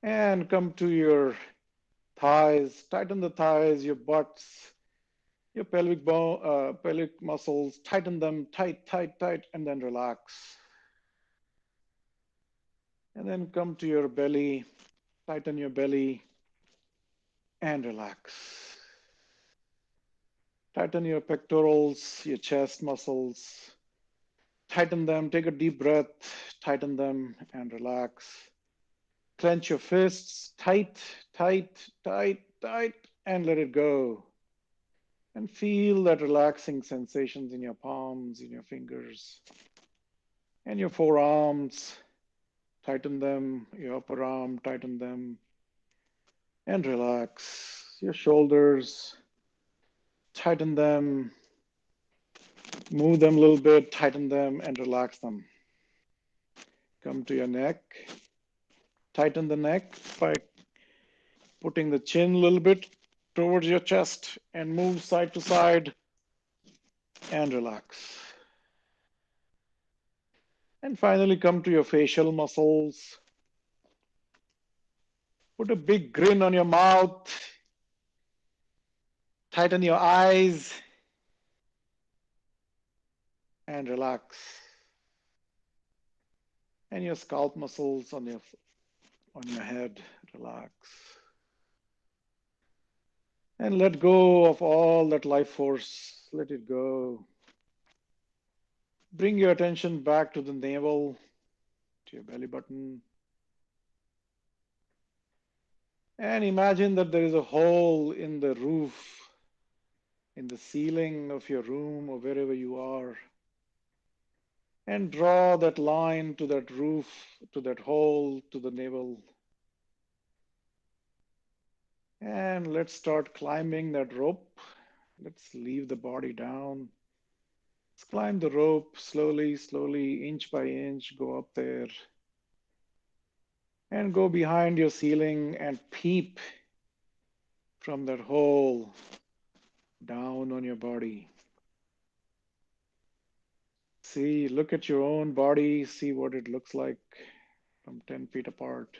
And come to your thighs. Tighten the thighs, your butts, your pelvic bone, pelvic muscles. Tighten them tight, tight, tight, and then relax. And then come to your belly. Tighten your belly and relax. Tighten your pectorals, your chest muscles. Tighten them. Take a deep breath. Tighten them and relax. Clench your fists tight, tight, tight, tight, and let it go. And feel that relaxing sensations in your palms, in your fingers, and your forearms. Tighten them, your upper arm, tighten them, and relax. Your shoulders, tighten them, move them a little bit, tighten them, and relax them. Come to your neck. Tighten the neck by putting the chin a little bit towards your chest and move side to side and relax. And finally, come to your facial muscles. Put a big grin on your mouth. Tighten your eyes and relax. And your scalp muscles on your head, relax. And let go of all that life force. Let it go. Bring your attention back to the navel, to your belly button. And imagine that there is a hole in the roof, in the ceiling of your room or wherever you are. And draw that line to that roof, to that hole, to the navel. And let's start climbing that rope. Let's leave the body down. Let's climb the rope slowly, slowly, inch by inch, go up there. And go behind your ceiling and peep from that hole down on your body. See, look at your own body, see what it looks like from 10 feet apart.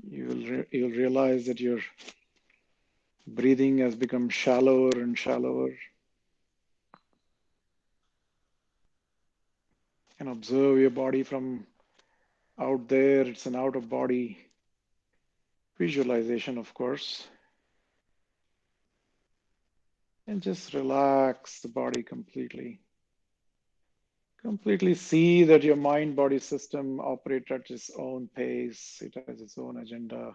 You'll realize that your breathing has become shallower and shallower. And observe your body from out there. It's an out of body visualization, of course. And just relax the body completely. Completely see that your mind body system operates at its own pace, it has its own agenda.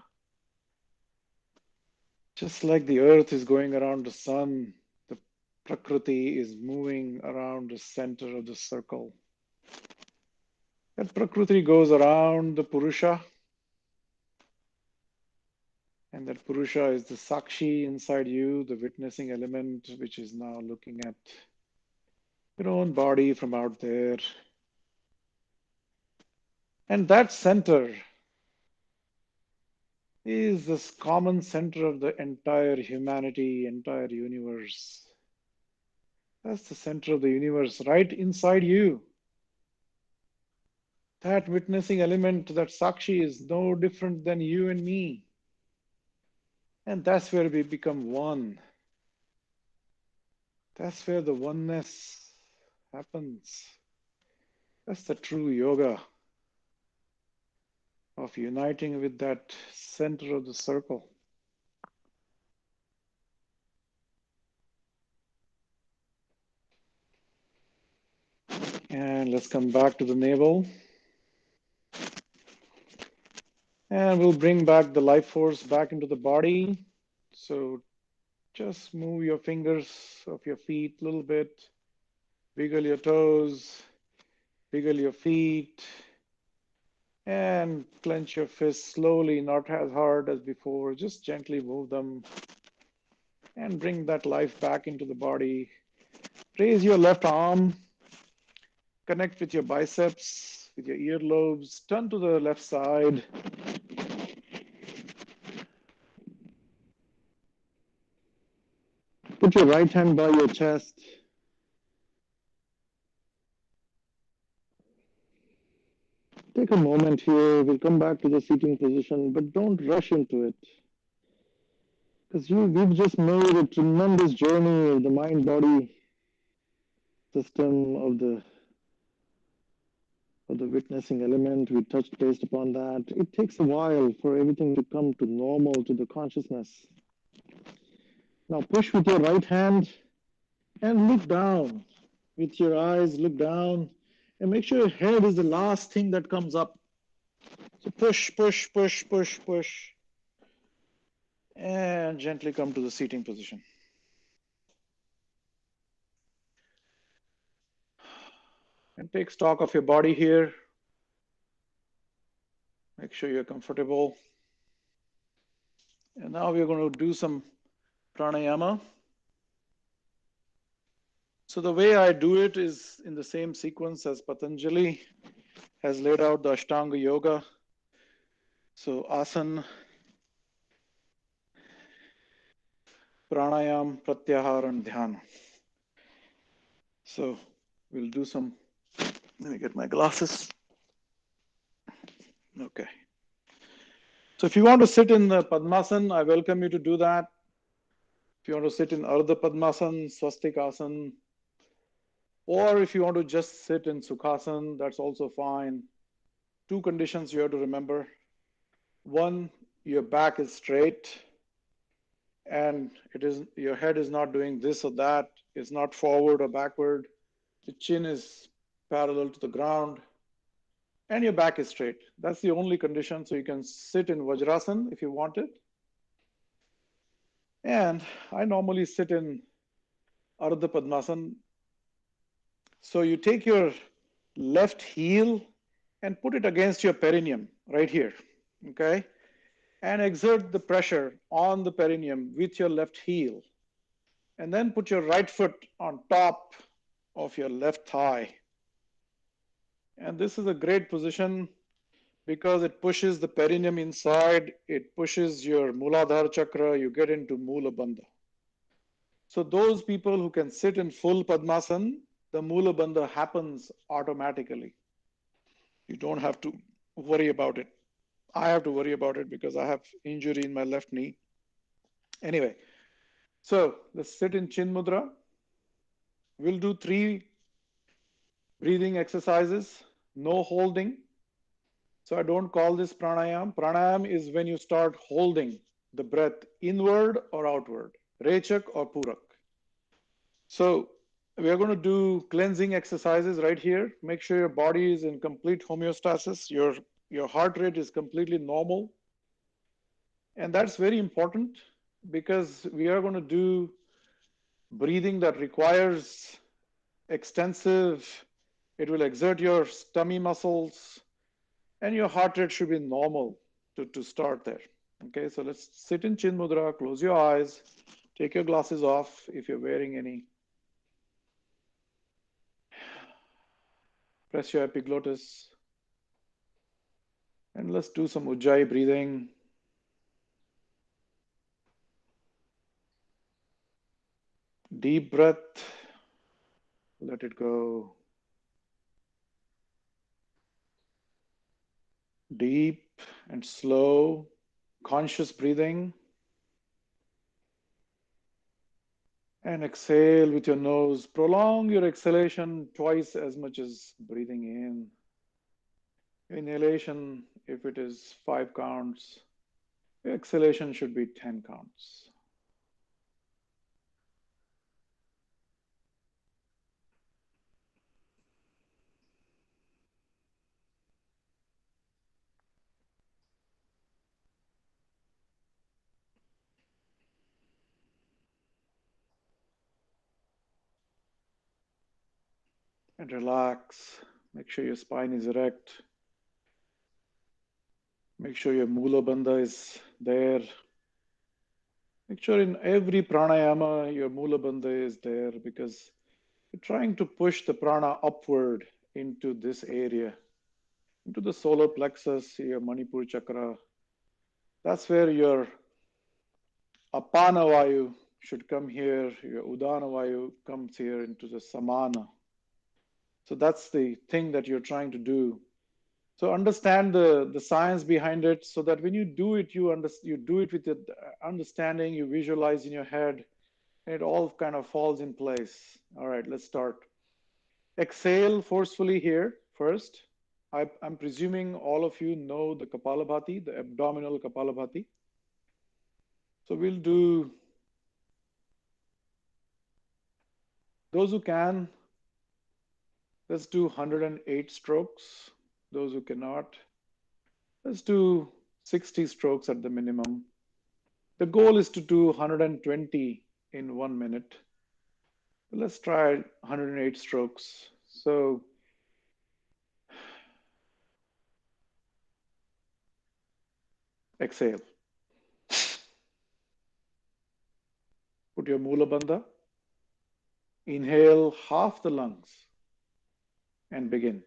Just like the earth is going around the sun, the Prakriti is moving around the center of the circle. That Prakriti goes around the Purusha, and that Purusha is the Sakshi inside you, the witnessing element, which is now looking at your own body from out there. And that center is this common center of the entire humanity, entire universe. That's the center of the universe, right inside you. That witnessing element, that Sakshi, is no different than you and me. And that's where we become one. That's where the oneness happens. That's the true yoga of uniting with that center of the circle. And let's come back to the navel. And we'll bring back the life force back into the body. So just move your fingers of your feet a little bit, wiggle your toes, wiggle your feet, and clench your fists slowly, not as hard as before. Just gently move them and bring that life back into the body. Raise your left arm, connect with your biceps, with your earlobes, turn to the left side. Put your right hand by your chest. Take a moment here. We'll come back to the seating position, but don't rush into it. Because we've just made a tremendous journey of the mind body system of the witnessing element. We touched based upon that. It takes a while for everything to come to normal, to the consciousness. Now push with your right hand and look down. With your eyes, look down and make sure your head is the last thing that comes up. So push, push, push, push, push, and gently come to the seating position. And take stock of your body here. Make sure you're comfortable. And now we're going to do some pranayama. So the way I do it is in the same sequence as Patanjali has laid out the Ashtanga Yoga. So asana, pranayam, pratyahara, and dhyana. So we'll do some, let me get my glasses. Okay. So if you want to sit in the Padmasana, I welcome you to do that. If you want to sit in Ardha Padmasana, Swastikasana, or if you want to just sit in Sukhasana, that's also fine. Two conditions you have to remember. One, your back is straight and your head is not doing this or that. It's not forward or backward. The chin is parallel to the ground and your back is straight. That's the only condition. So you can sit in Vajrasana if you want it. And I normally sit in Ardha Padmasana. So you take your left heel and put it against your perineum right here, okay? And exert the pressure on the perineum with your left heel. And then put your right foot on top of your left thigh. And this is a great position because it pushes the perineum inside, it pushes your Muladhara chakra, you get into Mula Bandha. So those people who can sit in full Padmasana, the Mula Bandha happens automatically. You don't have to worry about it. I have to worry about it because I have injury in my left knee. Anyway, so let's sit in Chin Mudra. We'll do 3 breathing exercises, no holding. So I don't call this pranayam. Pranayam is when you start holding the breath inward or outward, Rechak or Purak. So we are going to do cleansing exercises right here. Make sure your body is in complete homeostasis. Your heart rate is completely normal. And that's very important because we are going to do breathing that requires extensive, it will exert your tummy muscles, and your heart rate should be normal to start there. Okay, so let's sit in Chin Mudra, close your eyes, take your glasses off if you're wearing any. Press your epiglottis. And let's do some Ujjayi breathing. Deep breath Let it go. Deep and slow, conscious breathing. And exhale with your nose. Prolong your exhalation twice as much as breathing in. Inhalation, if it is 5 counts, your exhalation should be 10 counts. And relax. Make sure your spine is erect. Make sure your Mula Bandha is there. Make sure in every pranayama, your Mula Bandha is there because you're trying to push the prana upward into this area, into the solar plexus, your Manipur chakra. That's where your Apana Vayu should come here, your Udana Vayu comes here into the Samana. So that's the thing that you're trying to do. So understand the science behind it so that when you do it, you do it with the understanding, you visualize in your head, and it all kind of falls in place. All right, let's start. Exhale forcefully here first. I'm presuming all of you know the Kapalabhati, the abdominal Kapalabhati. So we'll do, those who can, let's do 108 strokes. Those who cannot, let's do 60 strokes at the minimum. The goal is to do 120 in 1 minute. Let's try 108 strokes. So exhale. Put your Mula Bandha. Inhale half the lungs and begin.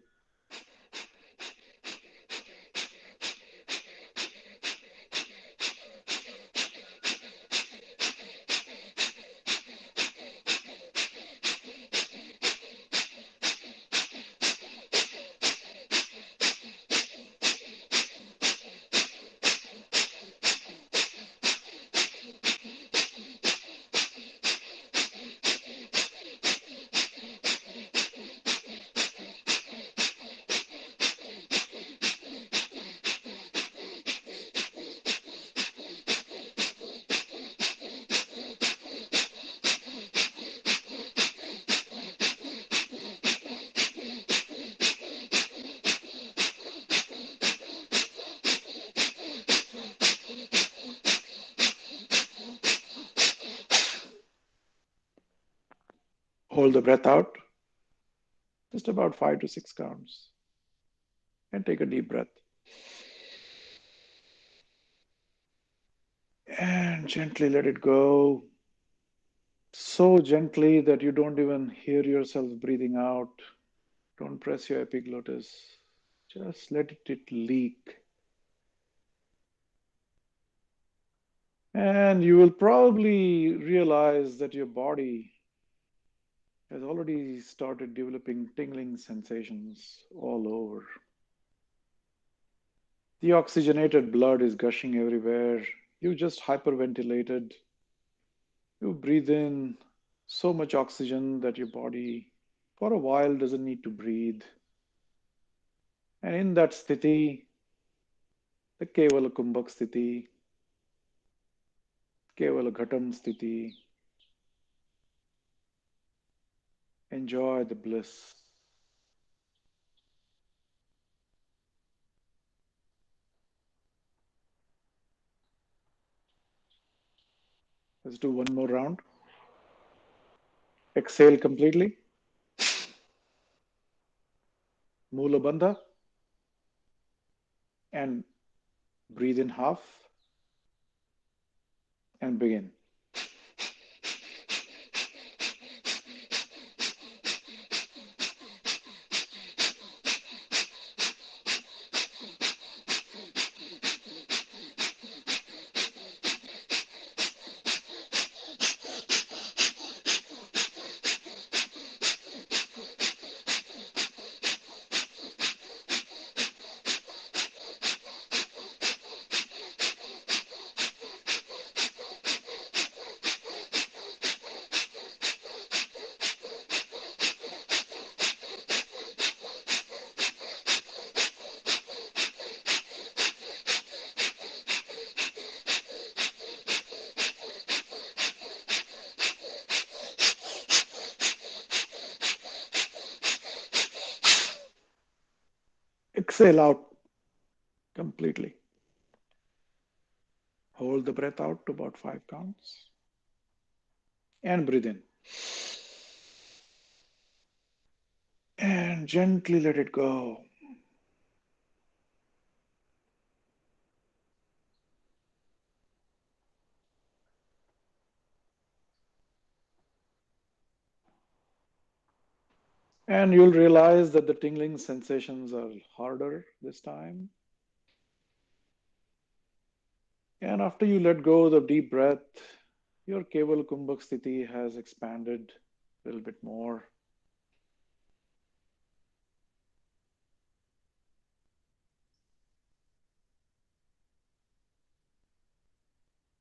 Hold the breath out, just about 5 to 6 counts, and take a deep breath. And gently let it go. So gently that you don't even hear yourself breathing out. Don't press your epiglottis. Just let it leak. And you will probably realize that your body has already started developing tingling sensations all over. The oxygenated blood is gushing everywhere. You just hyperventilated. You breathe in so much oxygen that your body, for a while, doesn't need to breathe. And in that sthiti, the Kevala Kumbhak sthiti, Kevala Ghatam sthiti, enjoy the bliss. Let's do one more round. Exhale completely. Mula Bandha and breathe in half and begin. Exhale out completely. Hold the breath out to about 5 counts and breathe in. And gently let it go. And you'll realize that the tingling sensations are harder this time. And after you let go of the deep breath, your Keval Kumbhak Sthiti has expanded a little bit more.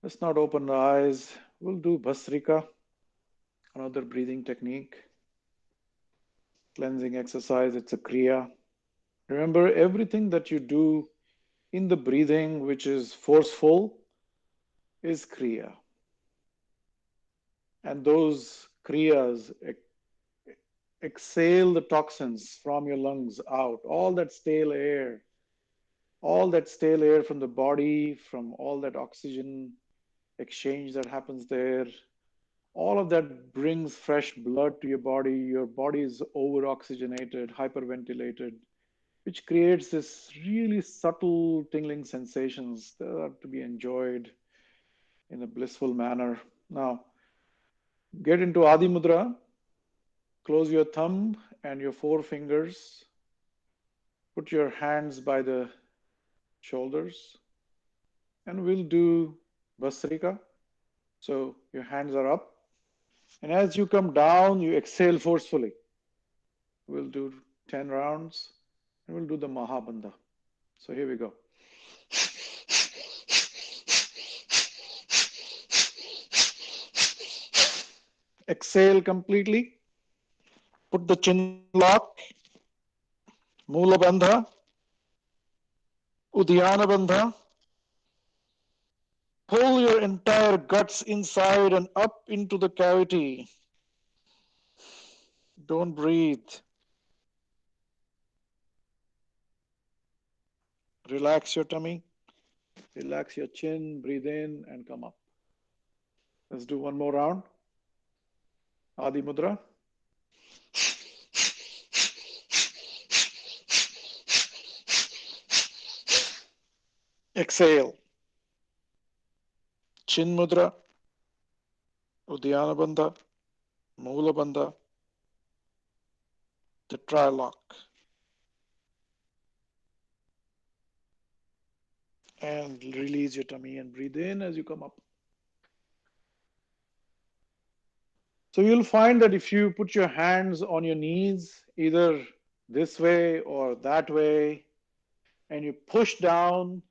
Let's not open the eyes. We'll do Bhasrika, another breathing technique, cleansing exercise. It's a Kriya. Remember, everything that you do in the breathing, which is forceful, is Kriya. And those Kriyas exhale the toxins from your lungs out, all that stale air from the body, from all that oxygen exchange that happens there. All of that brings fresh blood to your body. Your body is over oxygenated, hyperventilated, which creates this really subtle tingling sensations that are to be enjoyed in a blissful manner. Now, get into Adi Mudra, close your thumb and your four fingers, put your hands by the shoulders, and we'll do Vasrika. So your hands are up, and as you come down, you exhale forcefully. We'll do 10 rounds, and we'll do the Mahabandha. So here we go. Exhale completely. Put the chin lock, Mula Bandha, Uddiyana Bandha. Pull your entire guts inside and up into the cavity. Don't breathe. Relax your tummy. Relax your chin. Breathe in and come up. Let's do one more round. Adi Mudra. Exhale. Chin Mudra. Uddiyana Bandha. Mula Bandha. The tri-lock. And release your tummy and breathe in as you come up. So you'll find that if you put your hands on your knees, either this way or that way, and you push down,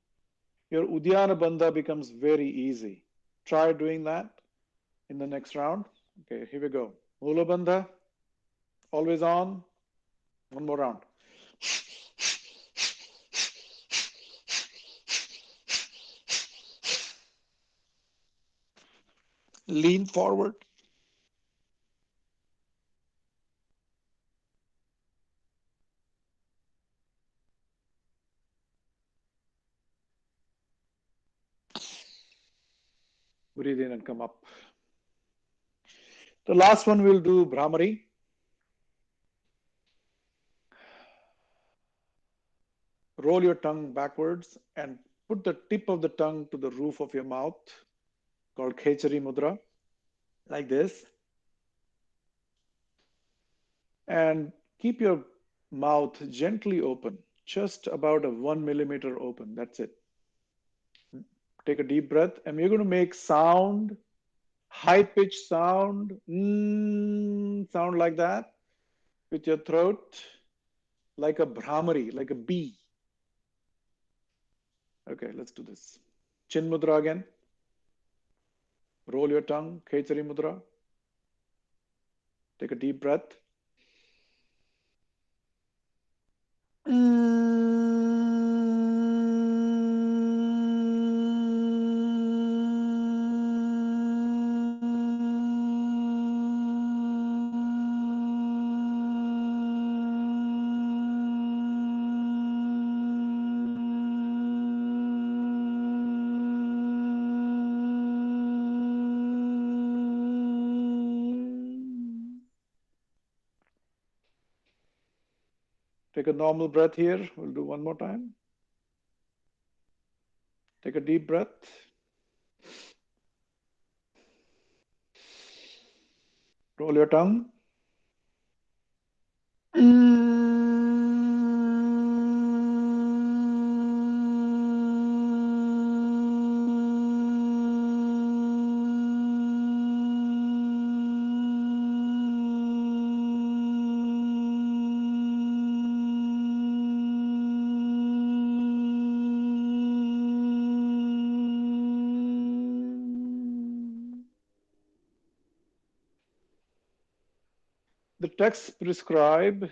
your Uddiyana Bandha becomes very easy. Try doing that in the next round. Okay, here we go. Mula Bandha, always on. One more round. Lean forward. Breathe in and come up. The last one we'll do Brahmari. Roll your tongue backwards and put the tip of the tongue to the roof of your mouth, called Khechari Mudra, like this. And keep your mouth gently open, just about a 1 millimeter open. That's it. Take a deep breath, and we're going to make sound, high pitched sound, sound like that with your throat, like a Brahmari, like a bee. Okay, let's do this. Chin Mudra again. Roll your tongue, Khechari Mudra. Take a deep breath. Take a normal breath here. We'll do one more time. Take a deep breath. Roll your tongue. The texts prescribe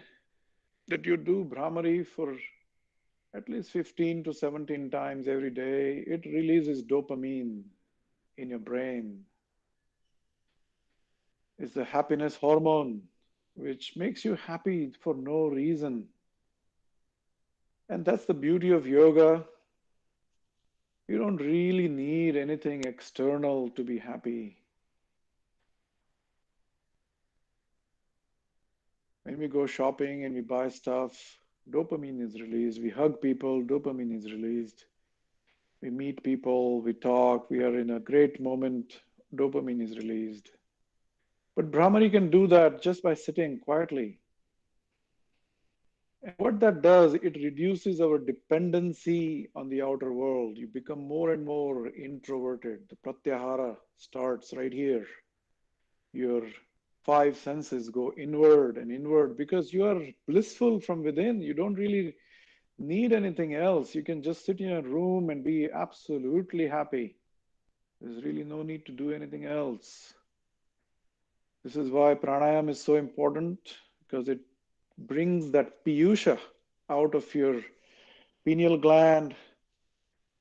that you do Brahmari for at least 15 to 17 times every day. It releases dopamine in your brain. It's the happiness hormone, which makes you happy for no reason. And that's the beauty of yoga. You don't really need anything external to be happy. When we go shopping and we buy stuff, dopamine is released. We hug people, dopamine is released. We meet people, we talk, we are in a great moment, dopamine is released. But Brahmari can do that just by sitting quietly. And what that does, it reduces our dependency on the outer world. You become more and more introverted. The pratyahara starts right here. Your five senses go inward and inward because you are blissful from within. You don't really need anything else. You can just sit in a room and be absolutely happy. There's really no need to do anything else. This is why pranayama is so important, because it brings that piyusha out of your pineal gland,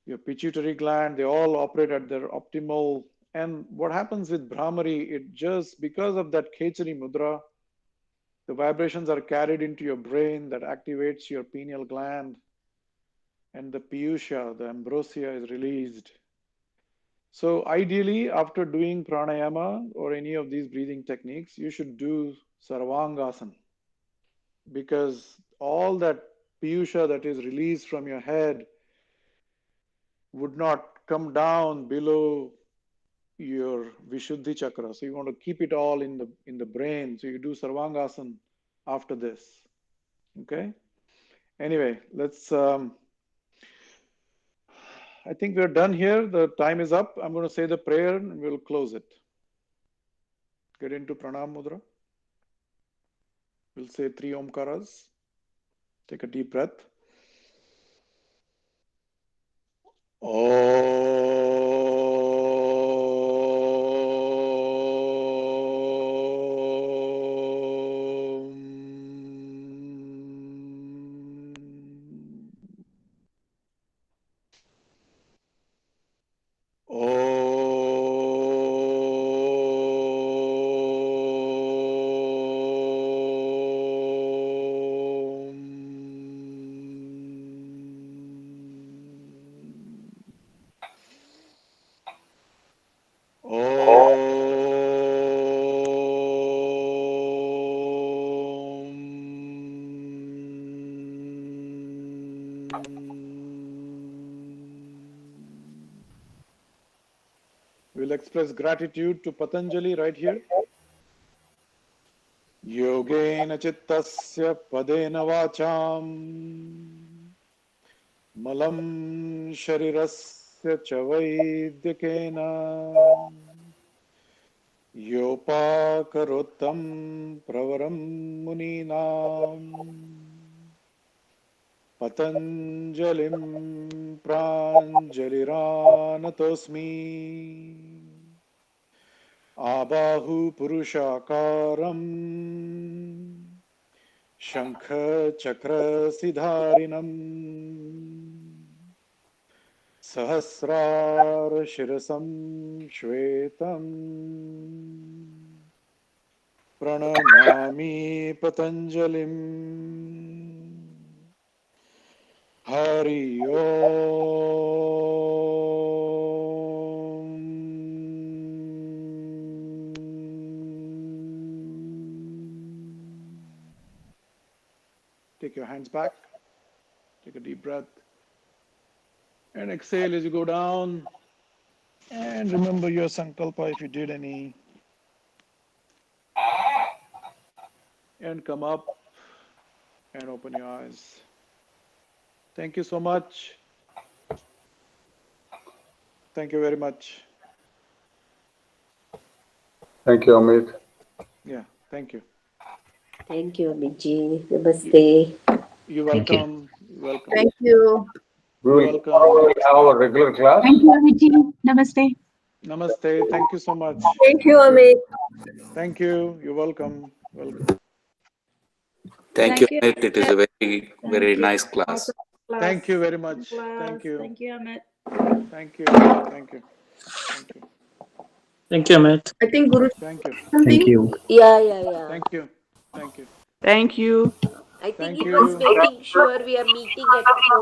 your pituitary gland. They all operate at their optimal. And what happens with Brahmari, it just, because of that Khechari mudra, the vibrations are carried into your brain that activates your pineal gland, and the piyusha, the ambrosia, is released. So ideally, after doing pranayama or any of these breathing techniques, you should do sarvangasana, because all that piyusha that is released from your head would not come down below your Vishuddhi chakra. So you want to keep it all in the brain. So you do sarvangasana after this. Okay. Anyway, let's. I think we're done here. The time is up. I'm going to say the prayer and we'll close it. Get into pranam mudra. We'll say three omkaras. Take a deep breath. We'll express gratitude to Patanjali right here. Yogena chittasya padena vacham malam sharirasya cha vaidyakena yopakarotam pravaram muninam patanjalim pranjaliranatosmi Abahu Purushakaram Shankha Chakra Sidharinam Sahasrar Shirasam Shvetam Pranamami Patanjalim Hari Om. Take your hands back. Take a deep breath. And exhale as you go down. And remember your sankalpa if you did any. And come up and open your eyes. Thank you so much. Thank you very much. Thank you, Amit. Yeah, thank you. Thank you, Abhijit. Namaste. You're Thank you. welcome. Welcome. Thank you. We You're will welcome. tomorrow we'll have our regular class. Thank you, Abhijit. Namaste. Namaste. Thank you so much. Thank you, Amit. Thank you. You're welcome. Welcome. Thank you, Amit. It is a very, very nice class. Awesome class. Thank you very much. Class. Thank you. Thank you, Amit. Thank you. Thank you. Thank you. Thank you, Amit. I think Guru Thank you. something. Thank you. Yeah. Thank you. Thank you. Thank you. I think Thank he was you. making sure we are meeting at 4:30.